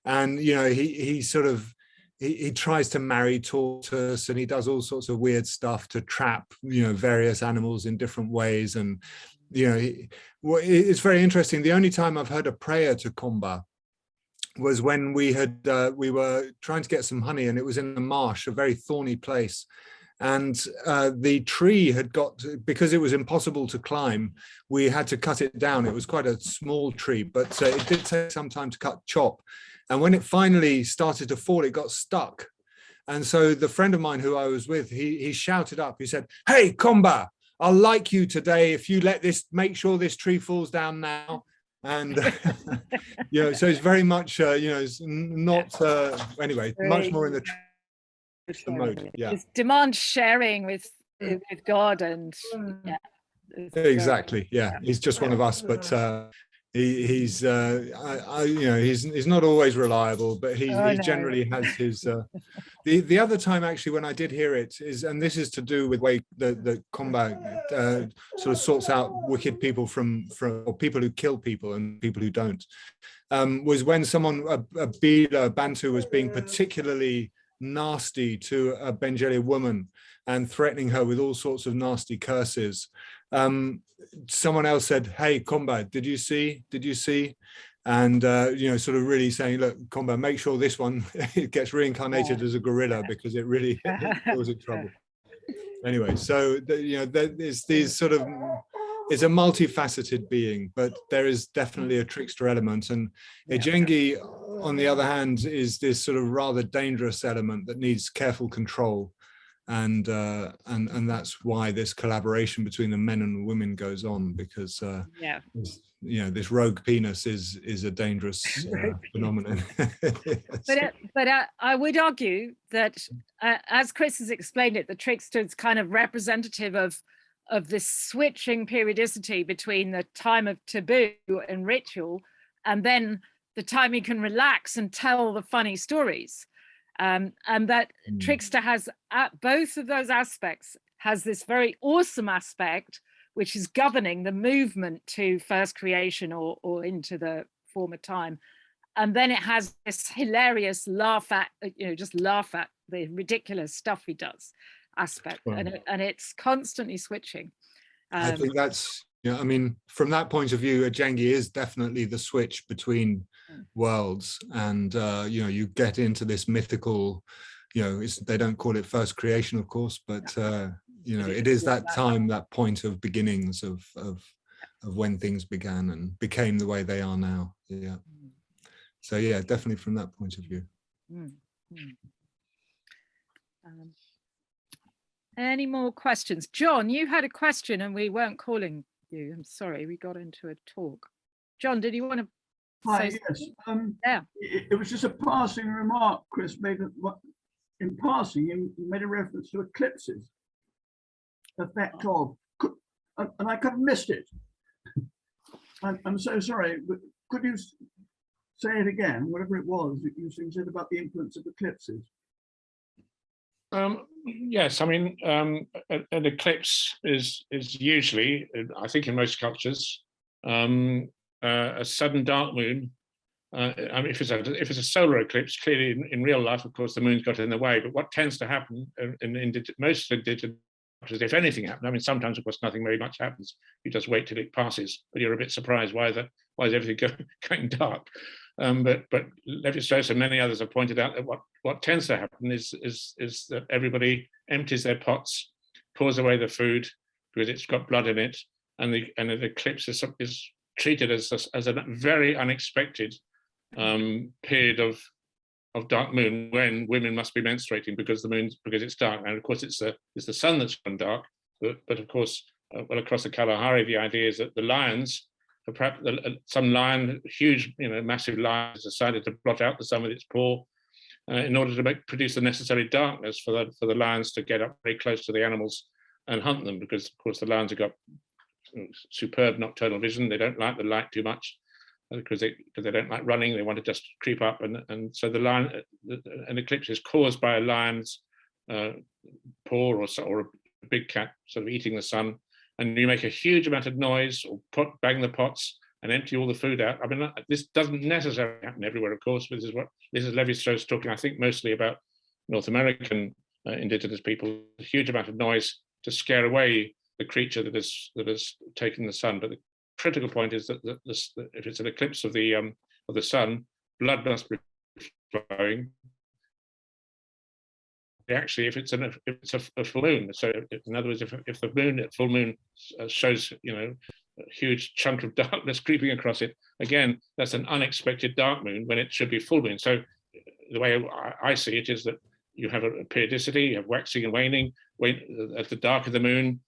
E: And, he sort of, he tries to marry tortoise, and he does all sorts of weird stuff to trap, various animals in different ways. And it's very interesting. The only time I've heard a prayer to Komba was when we were trying to get some honey, and it was in a marsh, a very thorny place. And the tree had got, because it was impossible to climb, we had to cut it down. It was quite a small tree, but it did take some time to chop. And when it finally started to fall, it got stuck. And so the friend of mine who I was with, he shouted up, he said, "Hey, Komba, I'll like you today if you make sure this tree falls down now." And so it's very much it's not anyway, much more in the mode. Yeah,
A: it's demand sharing with God, and
E: exactly. Yeah, he's just one of us, but he's not always reliable, but he generally has his the other time actually when I did hear it is, and this is to do with way the combat sort of sorts out wicked people from or people who kill people and people who don't, was when someone, a Bila Bantu, was being particularly nasty to a Benjeli woman and threatening her with all sorts of nasty curses. Someone else said, "Hey, Komba, did you see? And sort of really saying, "Look, Komba, make sure this one gets reincarnated as a gorilla, because it really causes trouble." Anyway, so there's these sort of, it's a multifaceted being, but there is definitely a trickster element. And Ejengi, on the other hand, is this sort of rather dangerous element that needs careful control. And that's why this collaboration between the men and the women goes on, because this rogue penis is a dangerous phenomenon.
A: But I would argue that, as Chris has explained it, the trickster is kind of representative of this switching periodicity between the time of taboo and ritual, and then the time you can relax and tell the funny stories. And that Trickster has, at both of those aspects, has this very awesome aspect, which is governing the movement to first creation or into the former time. And then it has this hilarious laugh at the ridiculous stuff he does aspect. Wow. And it's constantly switching.
E: I think that's, I mean, from that point of view, Ejengi is definitely the switch between worlds, and you get into this mythical, they don't call it first creation, of course, but it is that time, that point of beginnings of when things began and became the way they are now. Yeah. So yeah, definitely from that point of view.
A: Any more questions? John, you had a question and we weren't calling you. I'm sorry, we got into a talk. John, did you want to?
F: Hi, yes. It was just a passing remark Chris made. In passing, you made a reference to eclipses. Effect of, and I kind of missed it. I'm so sorry, but could you say it again, whatever it was that you said about the influence of eclipses?
B: Yes, I mean, an eclipse is usually, I think in most cultures, a sudden dark moon. I mean, if it's a solar eclipse, clearly in real life, of course, the moon's got in the way. But what tends to happen in most indigenous cultures, if anything happens, I mean, sometimes, of course, nothing very much happens. You just wait till it passes, but you're a bit surprised why is everything going dark. But Levi-Strauss and many others have pointed out that what tends to happen is that everybody empties their pots, pours away the food because it's got blood in it, and the eclipse is treated as a very unexpected period of dark moon when women must be menstruating because it's dark. And of course it's the sun that's gone dark, but of course across the Kalahari the idea is that the lions, perhaps some lion, huge massive lion, has decided to blot out the sun with its paw in order to produce the necessary darkness for the lions to get up very close to the animals and hunt them, because of course the lions have got superb nocturnal vision. They don't like the light too much because they don't like running. They want to just creep up, and so an eclipse is caused by a lion's paw or a big cat sort of eating the sun, and you make a huge amount of noise or bang the pots and empty all the food out. I mean, this doesn't necessarily happen everywhere, of course, but this is Levi-Strauss talking, I think, mostly about North American indigenous people. A huge amount of noise to scare away the creature that has taken the sun. But the critical point is that if it's an eclipse of the sun, blood must be flowing. Actually, if it's a full moon, so in other words, if the moon at full moon shows a huge chunk of darkness creeping across it, again, that's an unexpected dark moon when it should be full moon. So the way I see it is that you have a periodicity, you have waxing and waning. At the dark of the moon,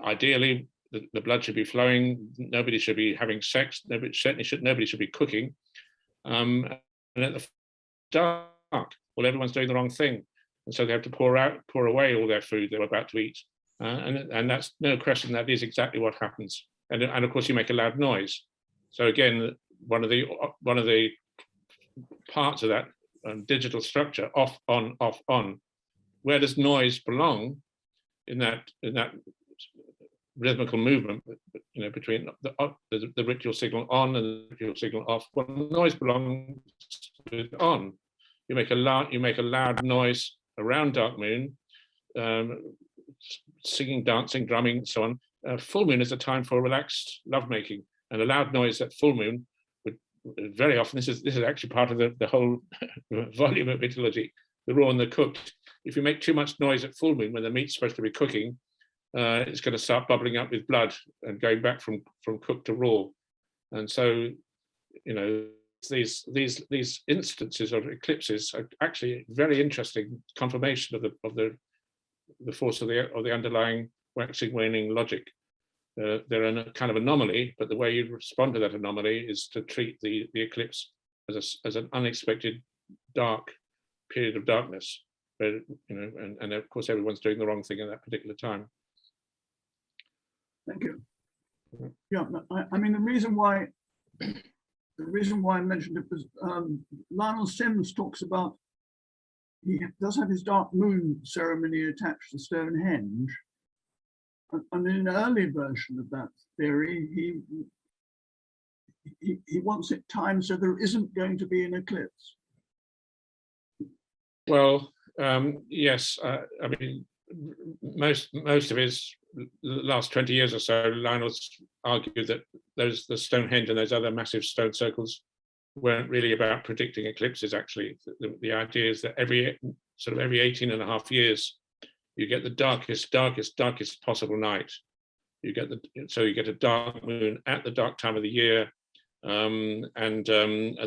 B: ideally the blood should be flowing. Nobody should be having sex. Nobody should be cooking. And at the dark, well, everyone's doing the wrong thing. And so they have to pour away all their food they're about to eat. And that's no question, that is exactly what happens. And of course you make a loud noise. So again, one of the parts of that digital structure, off, on, where does noise belong in that rhythmical movement, between the ritual signal on and the ritual signal off? Well, noise belongs with on. You make a loud noise around dark moon, singing, dancing, drumming, so on. Full moon is a time for relaxed lovemaking, and a loud noise at full moon would very often, this is actually part of the whole volume of mythology, the raw and the cooked. If you make too much noise at full moon when the meat's supposed to be cooking, it's going to start bubbling up with blood and going back from cooked to raw. And so, these instances of eclipses are actually very interesting confirmation of the force of the underlying waxing waning logic. They're a kind of anomaly, but the way you respond to that anomaly is to treat the eclipse as an unexpected dark period of darkness. But, and of course everyone's doing the wrong thing at that particular time.
F: Thank you. Yeah, I mean, the reason why I mentioned it was Lionel Sims talks about, he does have his dark moon ceremony attached to Stonehenge, and in an early version of that theory, he wants it timed so there isn't going to be an eclipse.
B: Well, yes, I mean, most of his last 20 years or so, Lionel's argued that the Stonehenge and those other massive stone circles weren't really about predicting eclipses. Actually, the idea is that every 18.5 years, you get the darkest possible night. You get a dark moon at the dark time of the year, and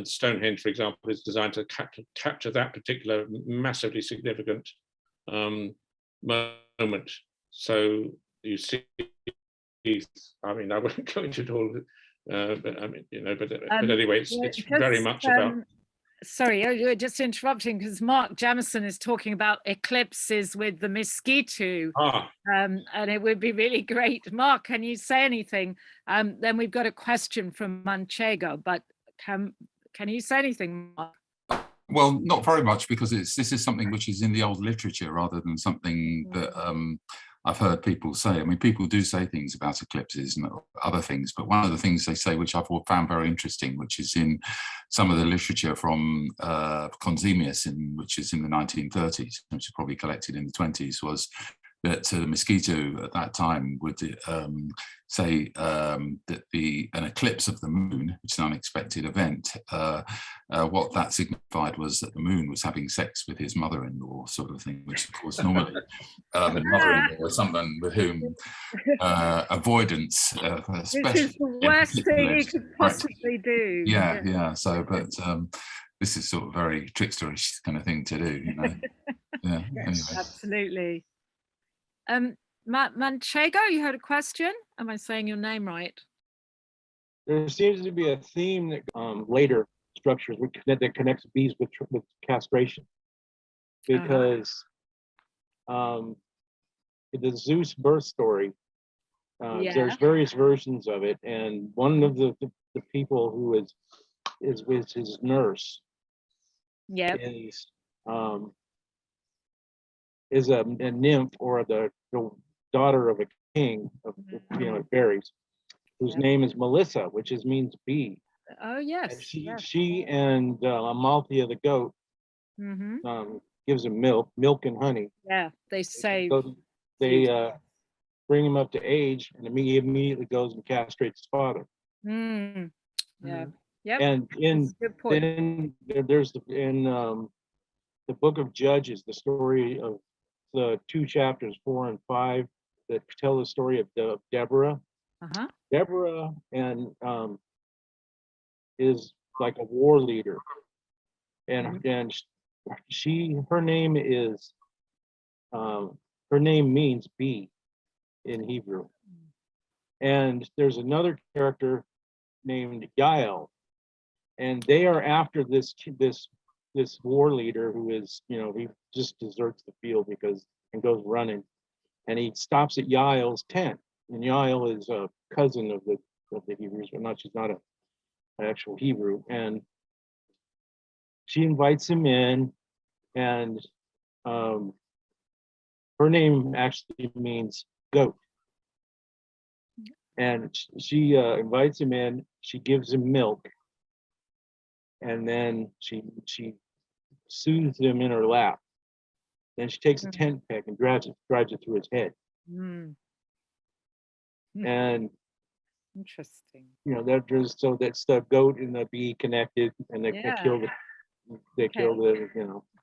B: Stonehenge, for example, is designed to capture that particular massively significant moment. So you see, I mean, I won't go into it all, but I mean, but anyway, it's very much about.
A: Sorry, you're just interrupting because Mark Jamison is talking about eclipses with the mosquito, and it would be really great. Mark, can you say anything? Then we've got a question from Manchego, but can you say anything, Mark?
G: Well, not very much, because this is something which is in the old literature rather than something that I've heard people say. I mean, people do say things about eclipses and other things, but one of the things they say, which I've found very interesting, which is in some of the literature from Consemius, which is in the 1930s, which is probably collected in the 20s, was that the mosquito at that time would say that an eclipse of the moon, which is an unexpected event, what that signified was that the moon was having sex with his mother-in-law, sort of thing, which of course normally mother-in-law was someone with whom avoidance, especially
A: this is the worst thing you could possibly do.
G: Yeah. So, but this is sort of very tricksterish kind of thing to do, Yeah.
A: Yes,
G: anyway.
A: absolutely. Manchego, you had a question? Am I saying your name right?
H: There seems to be a theme that later structures that connects bees with castration, because the Zeus birth story, there's various versions of it, and one of the people who is with his nurse is a nymph, or the daughter of a king of fairies, whose name is Melissa, which means bee.
A: Oh yes.
H: And she and Amalthea the goat gives him milk and honey.
A: Yeah, they say.
H: So they bring him up to age, and he immediately goes and castrates his father.
A: Yeah. Yep.
H: And
A: That's a good point.
H: then there's the book of Judges, the story of the 2 chapters 4 and 5 that tell the story of Deborah. Deborah is like a war leader, and her name is her name means bee in Hebrew. And there's another character named Yael, and they are after this war leader who is, he just deserts the field and goes running, and he stops at Yael's tent. And Yael is a cousin of the Hebrews, but she's not an actual Hebrew. And she invites him in, and her name actually means goat. And she invites him in, she gives him milk, and then she soothes him in her lap. Then she takes a tent peg and drives it through his head. And
A: interesting.
H: That's the goat and the bee connected, and they kill the.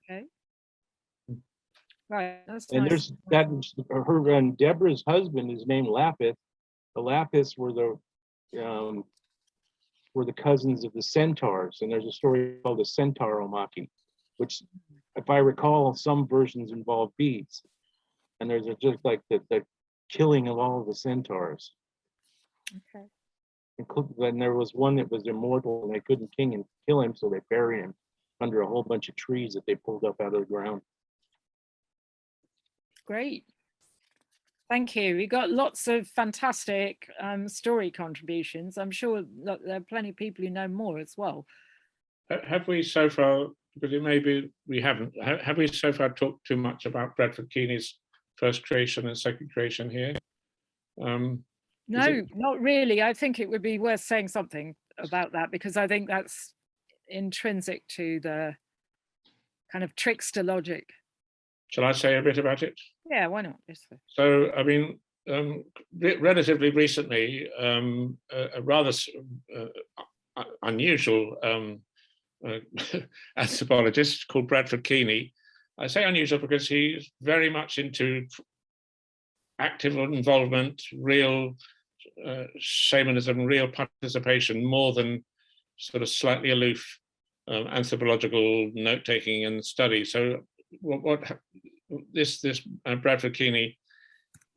A: Okay. Right. That's
H: and
A: nice.
H: there's her and Deborah's husband is named Lapith. The Lapiths were the cousins of the centaurs, and there's a story called the Centaur Omaki, which, if I recall, some versions involve bees, and there's just like the killing of all of the centaurs.
A: Okay.
H: And there was one that was immortal, and they couldn't kill him, so they buried him under a whole bunch of trees that they pulled up out of the ground.
A: Great. Thank you. We got lots of fantastic story contributions. I'm sure there are plenty of people who know more as well.
B: Have we so far, because maybe we haven't, have we so far talked too much about Bradford Keeney's first creation and second creation here?
A: No, not really. I think it would be worth saying something about that, because I think that's intrinsic to the kind of trickster logic.
B: Shall I say a bit about it?
A: Yeah, why not?
B: So, I mean, relatively recently, a rather unusual anthropologist called Bradford Keeney. I say unusual because he's very much into active involvement, real shamanism, real participation, more than sort of slightly aloof anthropological note-taking and study. So this Bradford Keeney,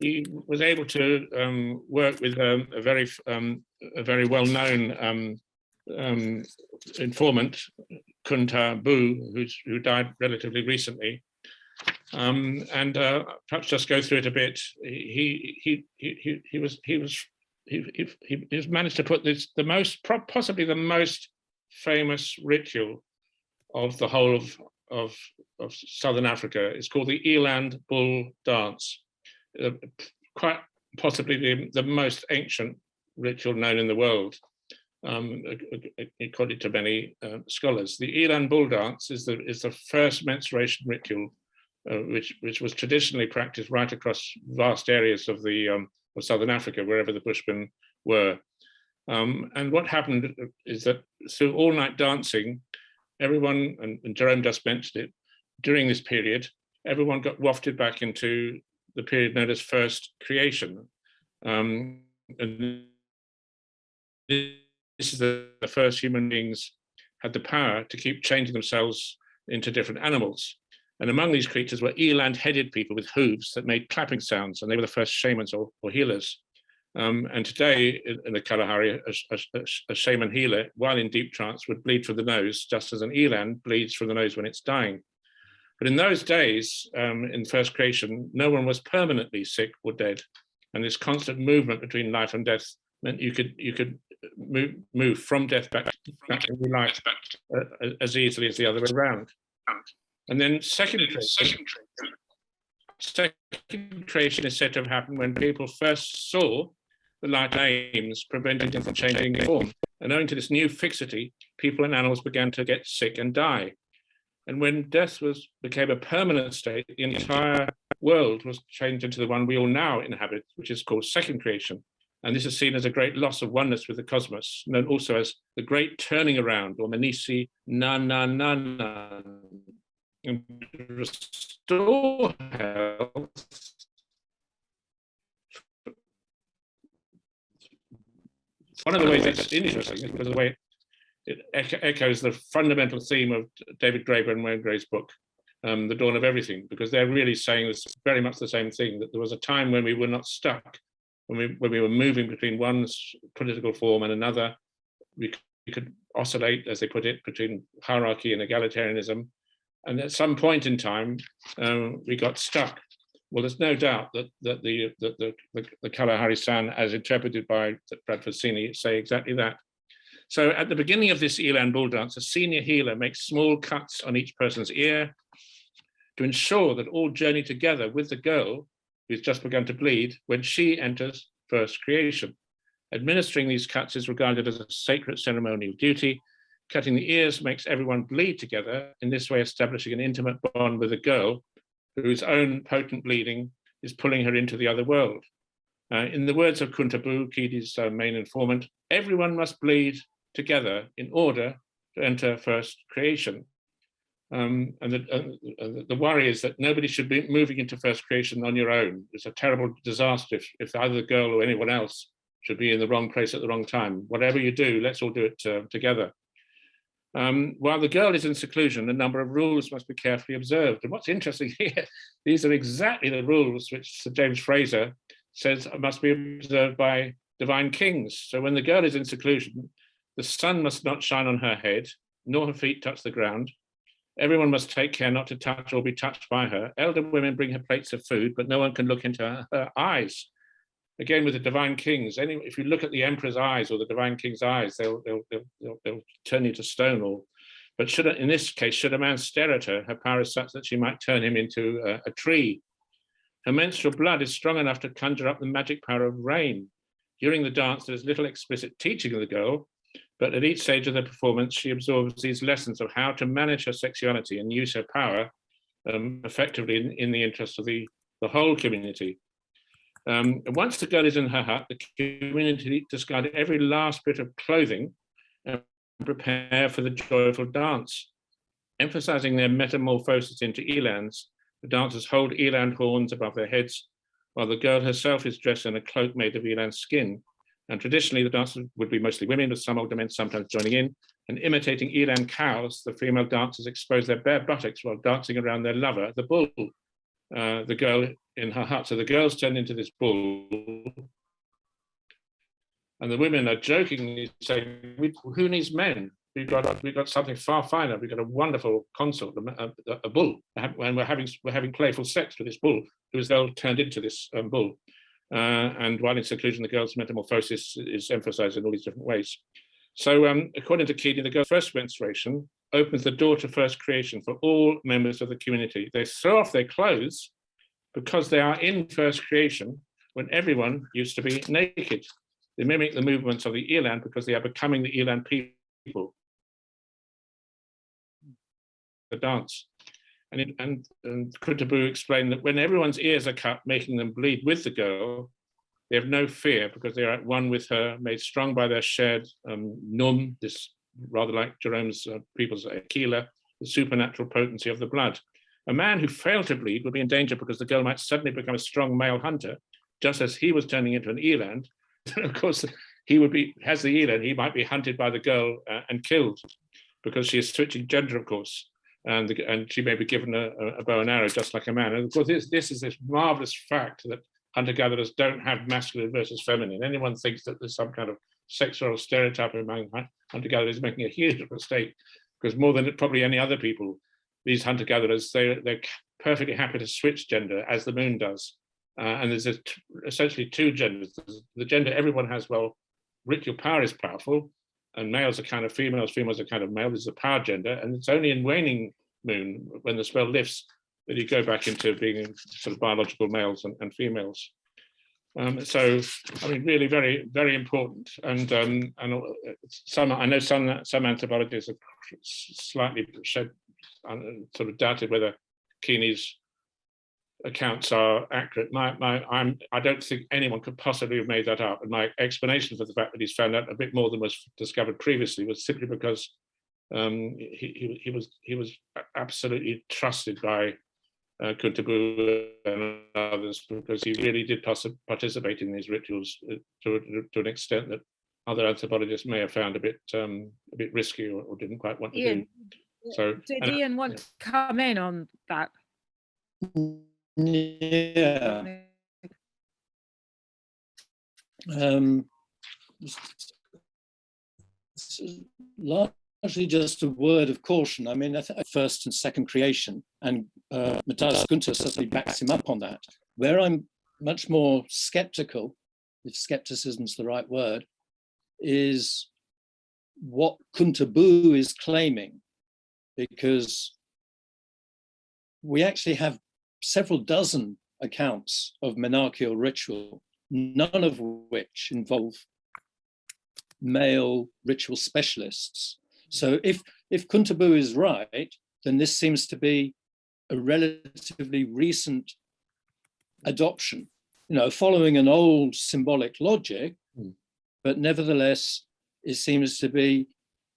B: he was able to work with a very well-known informant, Kunta Bu, who died relatively recently, and perhaps just go through it a bit. He managed to put possibly the most famous ritual of the whole of Southern Africa. It's called the Eland Bull Dance, quite possibly the most ancient ritual known in the world, according to many scholars. The Eland Bull Dance is the first menstruation ritual, which was traditionally practiced right across vast areas of Southern Africa, wherever the Bushmen were. And what happened is that through all-night dancing, everyone, and Jerome just mentioned it, during this period, everyone got wafted back into the period known as first creation. And this is the first human beings had the power to keep changing themselves into different animals. And among these creatures were eland-headed people with hooves that made clapping sounds, and they were the first shamans or healers. And today in the Kalahari, a shaman healer, while in deep trance, would bleed through the nose, just as an eland bleeds through the nose when it's dying. But in those days, in first creation, no one was permanently sick or dead. And this constant movement between life and death meant you could move from death back to new life as easily as the other way around. And then second creation is said to have happened when people first saw the light aims preventing them from changing form. And owing to this new fixity, people and animals began to get sick and die. And when death became a permanent state, the entire world was changed into the one we all now inhabit, which is called second creation. And this is seen as a great loss of oneness with the cosmos, known also as the great turning around, or Menisi na na na na. And to restore health, one of the ways that's interesting is because of the way it echoes the fundamental theme of David Graeber and Wayne Gray's book, The Dawn of Everything, because they're really saying this very much the same thing, that there was a time when we were not stuck, when we were moving between one political form and another. We could oscillate, as they put it, between hierarchy and egalitarianism. And at some point in time, we got stuck. Well, there's no doubt that the Kalahari-san, as interpreted by Bradford Sini, say exactly that. So at the beginning of this Eland bull dance, a senior healer makes small cuts on each person's ear to ensure that all journey together with the girl who's just begun to bleed when she enters first creation. Administering these cuts is regarded as a sacred ceremonial duty. Cutting the ears makes everyone bleed together, in this way establishing an intimate bond with a girl whose own potent bleeding is pulling her into the other world. In the words of Kuntabu, Kidi's main informant, everyone must bleed together in order to enter first creation. And the worry is that nobody should be moving into first creation on your own. It's a terrible disaster if either the girl or anyone else should be in the wrong place at the wrong time. Whatever you do, let's all do it together. While the girl is in seclusion, a number of rules must be carefully observed. And what's interesting here, these are exactly the rules which Sir James Fraser says must be observed by divine kings. So when the girl is in seclusion, the sun must not shine on her head, nor her feet touch the ground. Everyone must take care not to touch or be touched by her. Elder women bring her plates of food, but no one can look into her eyes. Again, with the divine kings, if you look at the emperor's eyes or the divine king's eyes, they'll turn you to stone. But in this case, should a man stare at her, her power is such that she might turn him into a tree. Her menstrual blood is strong enough to conjure up the magic power of rain. During the dance, there is little explicit teaching of the girl, but at each stage of the performance, she absorbs these lessons of how to manage her sexuality and use her power effectively in the interest of the whole community. Once the girl is in her hut, the community discard every last bit of clothing and prepare for the joyful dance. Emphasizing their metamorphosis into elands, the dancers hold eland horns above their heads, while the girl herself is dressed in a cloak made of eland skin. And traditionally, the dancers would be mostly women, with some older men sometimes joining in. And imitating eland cows, the female dancers expose their bare buttocks while dancing around their lover, the bull. The girl in her hut. So the girls turn into this bull, and the women are jokingly saying, "Who needs men? We've got something far finer. We've got a wonderful consort, a bull, and we're having playful sex with this bull, who is then turned into this bull." And while in seclusion, the girl's metamorphosis is emphasized in all these different ways. So, according to Keating, the girl's first menstruation opens the door to first creation for all members of the community. They throw off their clothes because they are in first creation when everyone used to be naked. They mimic the movements of the eland because they are becoming the eland people. The dance. And Kuntabu explained that when everyone's ears are cut, making them bleed with the girl, they have no fear because they are at one with her, made strong by their shared num, this rather like Jerome's people's Aquila, the supernatural potency of the blood. A man who failed to bleed would be in danger because the girl might suddenly become a strong male hunter, just as he was turning into an eland. Of course, he would be, as the eland, he might be hunted by the girl and killed because she is switching gender, of course. And she may be given a bow and arrow just like a man. And of course, this is this marvelous fact that hunter-gatherers don't have masculine versus feminine. Anyone thinks that there's some kind of sexual stereotype among hunter-gatherers is making a huge mistake, because more than probably any other people, these hunter-gatherers, they're perfectly happy to switch gender as the moon does. And there's essentially two genders. There's the gender everyone has, well, ritual power is powerful, and males are kind of females, females are kind of male. This is a power gender, and it's only in waning moon, when the spell lifts, that you go back into being sort of biological males and females. So, I mean, really very, very important. And I know some anthropologists have slightly shed sort of doubted whether Keeney's accounts are accurate. I don't think anyone could possibly have made that up. And my explanation for the fact that he's found out a bit more than was discovered previously was simply because he was absolutely trusted by Kuntabu and others, because he really did participate in these rituals to an extent that other anthropologists may have found a bit risky or didn't quite want to do. So
A: did Ian want to come in on that?
D: Yeah. Largely just a word of caution. I mean, first and second creation, and Matthias Gunther certainly backs him up on that. Where I'm much more skeptical, if skepticism is the right word, is what Kuntabu is claiming, because we actually have several dozen accounts of monarchical ritual, none of which involve male ritual specialists. So if Kuntabu is right, then this seems to be a relatively recent adoption, following an old symbolic logic, but nevertheless, it seems to be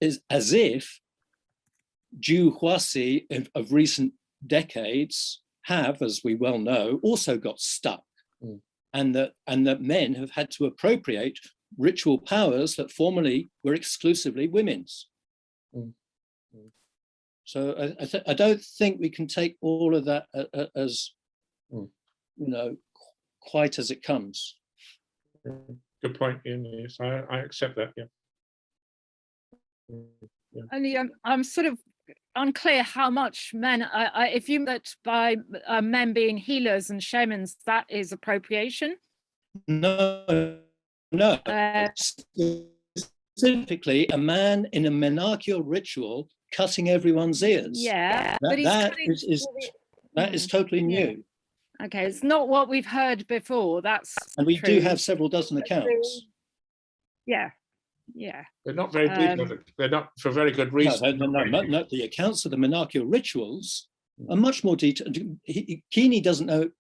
D: as if Jew Huasi of recent decades have, as we well know, also got stuck, and that men have had to appropriate ritual powers that formerly were exclusively women's. So I don't think we can take all of that as quite as it comes.
B: Good point, Ian. Yes, I accept that. Yeah.
A: Only I'm sort of unclear how much men. If you that by men being healers and shamans, that is appropriation.
D: No. Specifically, a man in a monarchical ritual cutting everyone's ears.
A: Yeah, but
D: that is totally new.
A: Okay, it's not what we've heard before. That's
D: and we
A: true.
D: do have several dozen accounts.
A: Yeah.
B: They're not very detailed. They're not for very good reason.
D: No, the accounts of the monarchical rituals are much more detailed. Keeney doesn't know.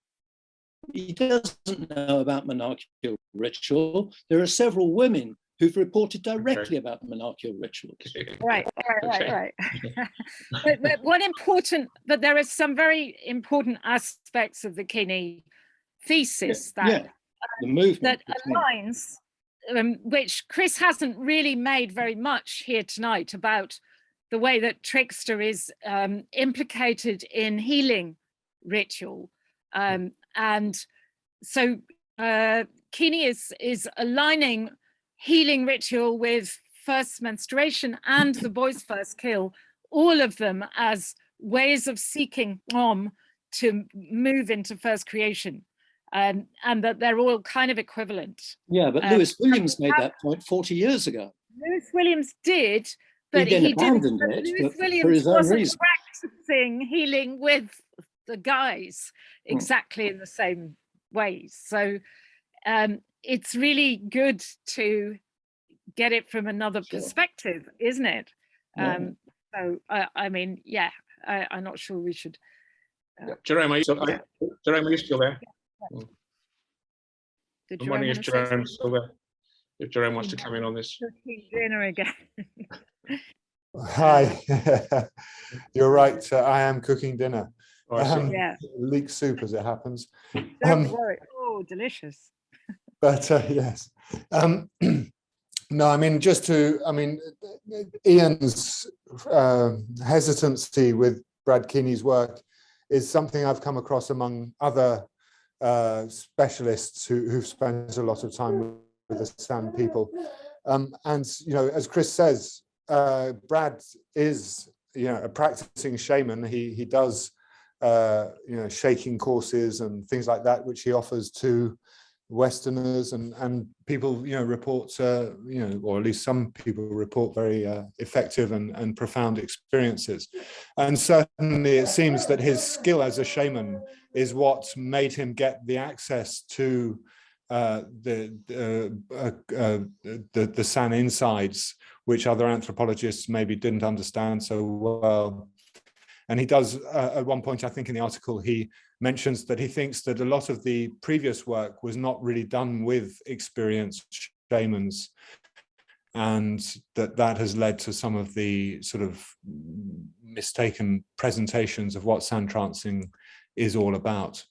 D: He doesn't know about monarchical ritual. There are several women who've reported directly about the monarchical rituals.
A: Right. But there are some very important aspects of the Keeney thesis that
D: the movement
A: that aligns, which Chris hasn't really made very much here tonight, about the way that Trickster is implicated in healing ritual. And so Keeney is aligning healing ritual with first menstruation and the boy's first kill, all of them as ways of seeking to move into first creation, and that they're all kind of equivalent.
D: Yeah, but Lewis Williams made that point 40 years ago.
A: Lewis Williams did, but
D: he
A: didn't.
D: Lewis
A: Williams
D: for his own
A: wasn't
D: reason.
A: practicing healing with the guys exactly in the same ways. So it's really good to get it from another perspective, isn't it? So I mean, I'm not sure we should.
B: Jerome, are you still, Jerome, are you still there?
A: Did
B: I'm wondering if Jerome's still there. If Jerome wants to come in on this.
A: Dinner again.
E: Hi, you're right. I am cooking dinner. Leek soup, as it happens.
A: Don't worry. Oh, delicious.
E: But yes. No, I mean, Ian's hesitancy with Brad Keeney's work is something I've come across among other specialists who've spent a lot of time with the San people. And, as Chris says, Brad is, a practicing shaman. He does, shaking courses and things like that, which he offers to Westerners, and people report or at least some people report very effective and profound experiences. And certainly it seems that his skill as a shaman is what made him get the access to the San insides, which other anthropologists maybe didn't understand so well. And he does, at one point, I think in the article, he mentions that he thinks that a lot of the previous work was not really done with experienced shamans, and that has led to some of the sort of mistaken presentations of what sand trancing is all about.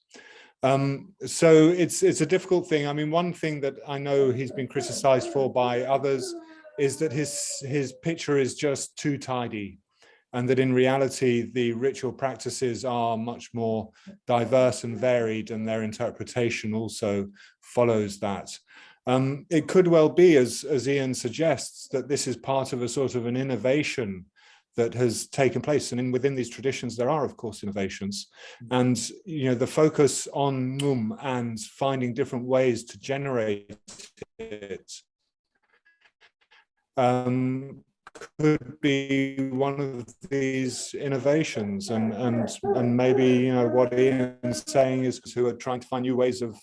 E: So it's a difficult thing. I mean, one thing that I know he's been criticized for by others is that his picture is just too tidy, and that in reality, the ritual practices are much more diverse and varied, and their interpretation also follows that. It could well be, as Ian suggests, that this is part of a sort of an innovation that has taken place. And within these traditions, there are, of course, innovations. And, you know, the focus on and finding different ways to generate it could be one of these innovations, and maybe, you know, what Ian's saying is who are trying to find new ways of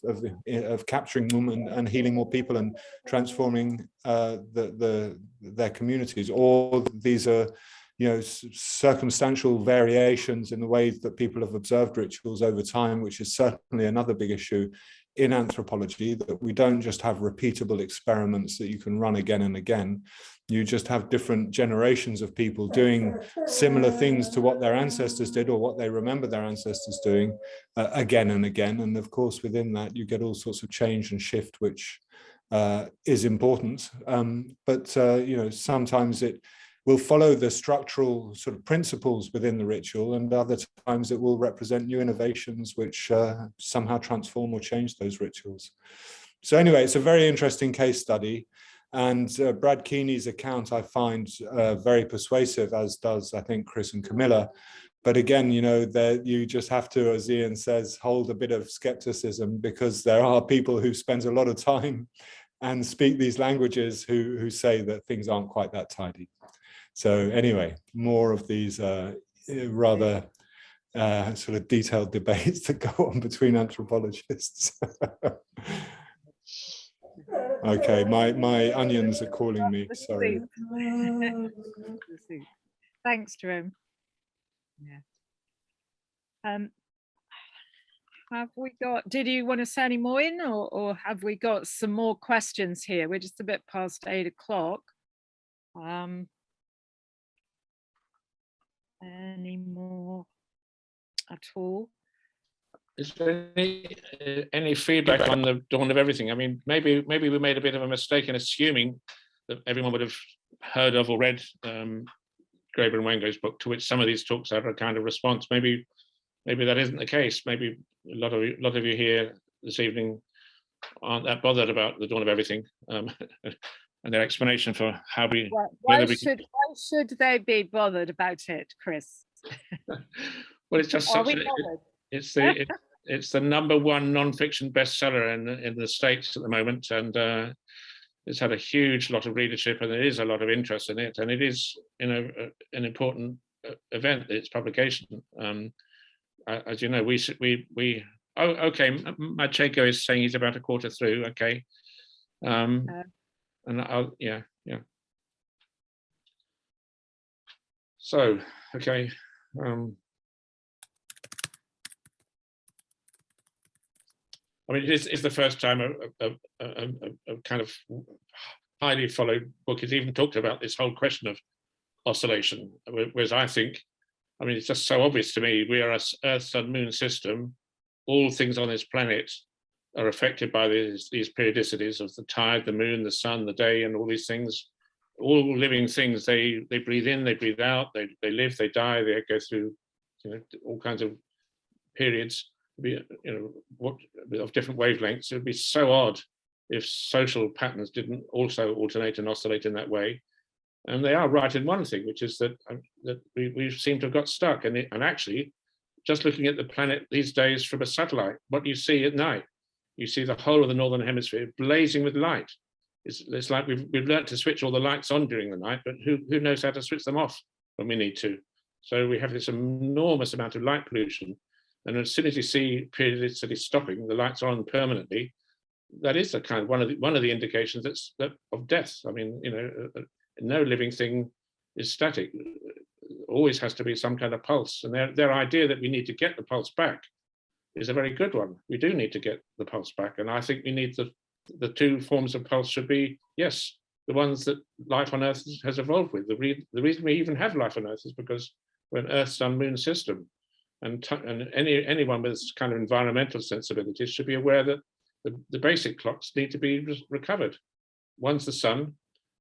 E: capturing them and healing more people and transforming their communities, or these are, you know, circumstantial variations in the ways that people have observed rituals over time, which is certainly another big issue in anthropology, that we don't just have repeatable experiments that you can run again and again. You just have different generations of people doing similar things to what their ancestors did, or what they remember their ancestors doing again and again. And of course, within that, you get all sorts of change and shift, which is important. But you know, sometimes it will follow the structural sort of principles within the ritual, and other times it will represent new innovations which somehow transform or change those rituals. So anyway, it's a very interesting case study, and Brad Keeney's account I find very persuasive, as does, I think, Chris and Camilla. But again, you know, you just have to, as Ian says, hold a bit of skepticism, because there are people who spend a lot of time and speak these languages who say that things aren't quite that tidy. So anyway, more of these rather sort of detailed debates that go on between anthropologists. Okay, my onions are calling me, sorry.
A: Thanks, Jerome. Yeah. Have we got, did you want to say any more in, or have we got some more questions here? We're just a bit past 8 o'clock. Any more at all?
B: Is there any feedback on the dawn of everything? I mean, maybe we made a bit of a mistake in assuming that everyone would have heard of or read Graeber and Wango's book, to which some of these talks have a kind of response. Maybe that isn't the case. Maybe a lot of you here this evening aren't that bothered about the dawn of everything, and their explanation for how we.
A: Why should they be bothered about it, Chris?
B: Well, it's just such it's the #1 non-fiction bestseller in the States at the moment, and it's had a huge lot of readership, and there is a lot of interest in it, and it is, you know, an important event, its publication. As you know, we oh, okay, Machenko is saying he's about a quarter through. Okay, and I'll, yeah. So, okay. I mean, it's the first time a kind of highly followed book has even talked about this whole question of oscillation, whereas I think, I mean, it's just so obvious to me, we are a Earth, Sun, Moon system. All things on this planet are affected by these periodicities of the tide, the moon, the sun, the day, and all these things. All living things, they breathe in, they breathe out, they live, they die, they go through, you know, all kinds of periods, you know, of different wavelengths. It would be so odd if social patterns didn't also alternate and oscillate in that way. And they are right in one thing, which is that we seem to have got stuck. And actually, just looking at the planet these days from a satellite, what you see at night, you see the whole of the northern hemisphere blazing with light. It's like we've learned to switch all the lights on during the night, but who knows how to switch them off when we need to? So we have this enormous amount of light pollution. And as soon as you see periodicity stopping, the lights on permanently, that is the kind of one of the indications of death. I mean, you know, no living thing is static. always has to be some kind of pulse. And their idea that we need to get the pulse back is a very good one. We do need to get the pulse back. And I think we need the two forms of pulse should be, yes, the ones that life on Earth has evolved with. The reason we even have life on Earth is because we're an Earth, Sun, Moon system. And anyone with this kind of environmental sensibilities should be aware that the basic clocks need to be recovered. One's the sun,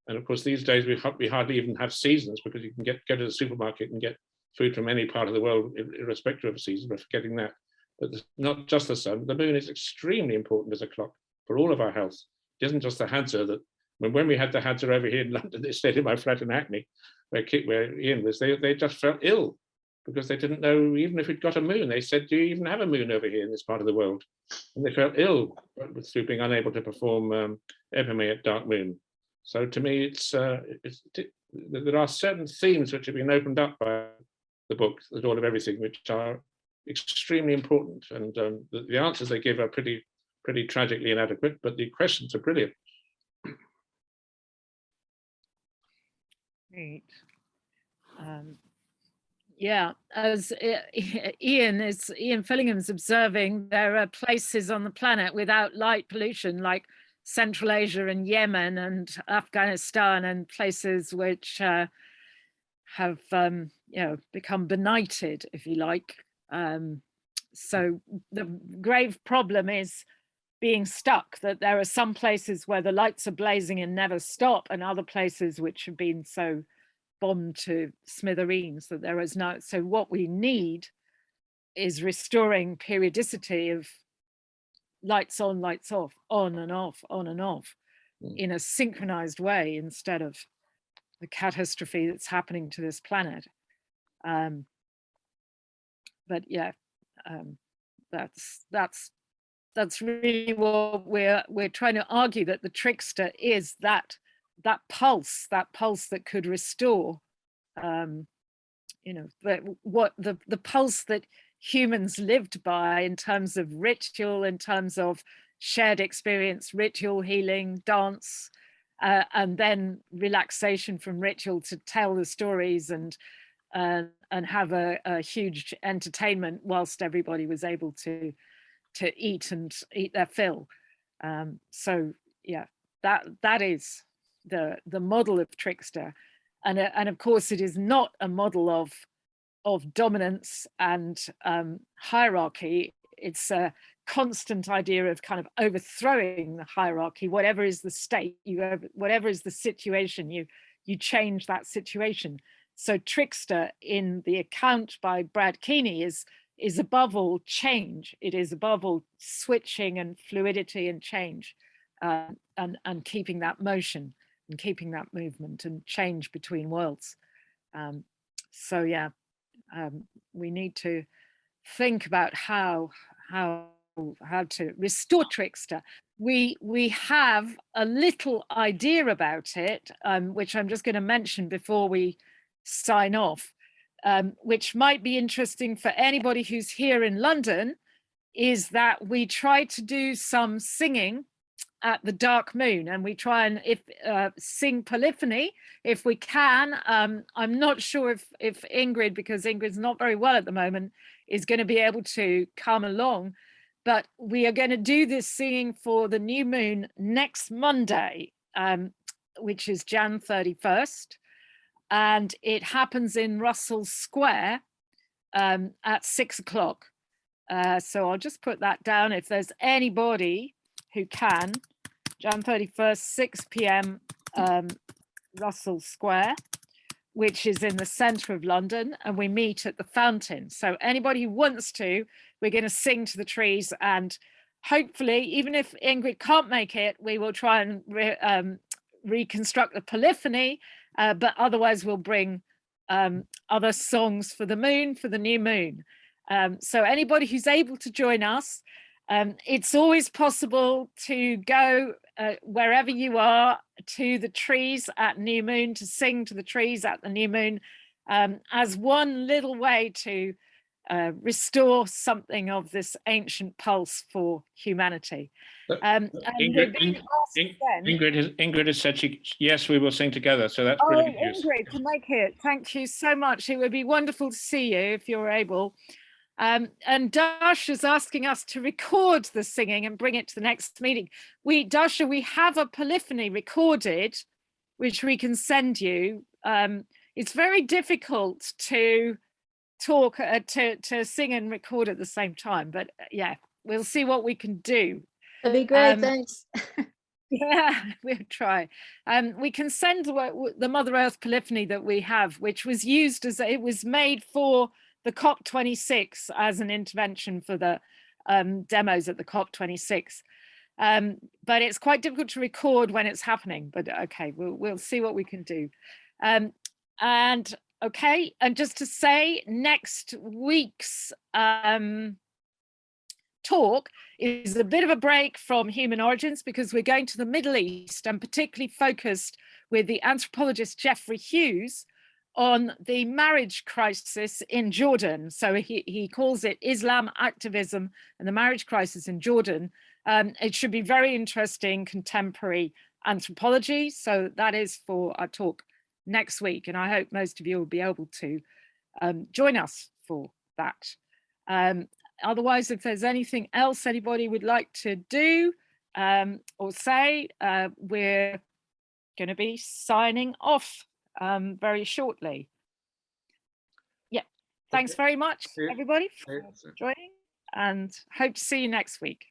B: and of course these days we hardly even have seasons, because you can go to the supermarket and get food from any part of the world irrespective of season. We're forgetting that. But not just the sun. The moon is extremely important as a clock for all of our health. It isn't just the Hadza that when we had the Hadza over here in London, they stayed in my flat in Hackney, where Ian was, they just felt ill because they didn't know even if we'd got a moon. They said, do you even have a moon over here in this part of the world? And they felt ill through being unable to perform epime at dark moon. So to me, there are certain themes which have been opened up by the book, The Dawn of Everything, which are extremely important. And the answers they give are pretty tragically inadequate, but the questions are brilliant.
A: Great. Yeah, as Ian Fillingham's observing, there are places on the planet without light pollution, like Central Asia and Yemen and Afghanistan, and places which have become benighted, if you like. So the grave problem is being stuck, that there are some places where the lights are blazing and never stop, and other places which have been so bombed to smithereens that there is no. So what we need is restoring periodicity of lights on, lights off, on and off, on and off, in a synchronized way, instead of the catastrophe that's happening to this planet. But yeah, that's really what we're trying to argue, that the trickster is that pulse that could restore, the pulse that humans lived by in terms of ritual, in terms of shared experience, ritual, healing, dance, and then relaxation from ritual to tell the stories and have a huge entertainment whilst everybody was able to eat their fill. So yeah, that is the model of Trickster, and of course it is not a model of dominance and hierarchy. It's a constant idea of kind of overthrowing the hierarchy. Whatever is the state, whatever is the situation, you change that situation. So Trickster, in the account by Brad Keeney, is above all change. It is above all switching and fluidity and change, and keeping that motion and keeping that movement and change between worlds. So yeah, we need to think about how to restore Trickster. We have a little idea about it, which I'm just going to mention before we sign off, which might be interesting for anybody who's here in London, is that we try to do some singing at the dark moon, and we try and sing polyphony if we can. I'm not sure if Ingrid, because Ingrid's not very well at the moment, is going to be able to come along, but we are going to do this singing for the new moon next Monday, which is Jan 31st, and it happens in Russell Square at 6 o'clock. So I'll just put that down. If there's anybody who can, Jan 31st, 6 p.m. Russell Square, which is in the centre of London, and we meet at the fountain. So anybody who wants to, we're going to sing to the trees, and hopefully, even if Ingrid can't make it, we will try and reconstruct the polyphony, but otherwise we'll bring other songs for the moon, for the new moon. So anybody who's able to join us, it's always possible to go wherever you are to the trees at new moon, to sing to the trees at the new moon, as one little way to restore something of this ancient pulse for humanity. And we're being asked then-
B: Ingrid has said yes, we will sing together. So that's
A: Oh,
B: brilliant news.
A: Ingrid, to make it. Thank you so much. It would be wonderful to see you if you're able. And Dash is asking us to record the singing and bring it to the next meeting. Dasha, we have a polyphony recorded, which we can send you. It's very difficult to talk, to sing and record at the same time, but yeah, we'll see what we can do.
I: That'd be great, thanks.
A: Yeah, we'll try. We can send the Mother Earth polyphony that we have, which was used as, it was made for the COP26 as an intervention for the demos at the COP26. But it's quite difficult to record when it's happening, but okay, we'll see what we can do. And okay, and just to say, next week's talk is a bit of a break from human origins, because we're going to the Middle East, and particularly focused with the anthropologist Jeffrey Hughes on the marriage crisis in Jordan. So he calls it Islam activism and the marriage crisis in Jordan. It should be very interesting contemporary anthropology. So that is for our talk next week, and I hope most of you will be able to join us for that. Otherwise, if there's anything else anybody would like to do or say, we're going to be signing off very shortly. Yeah, thanks very much, everybody, for joining, and hope to see you next week.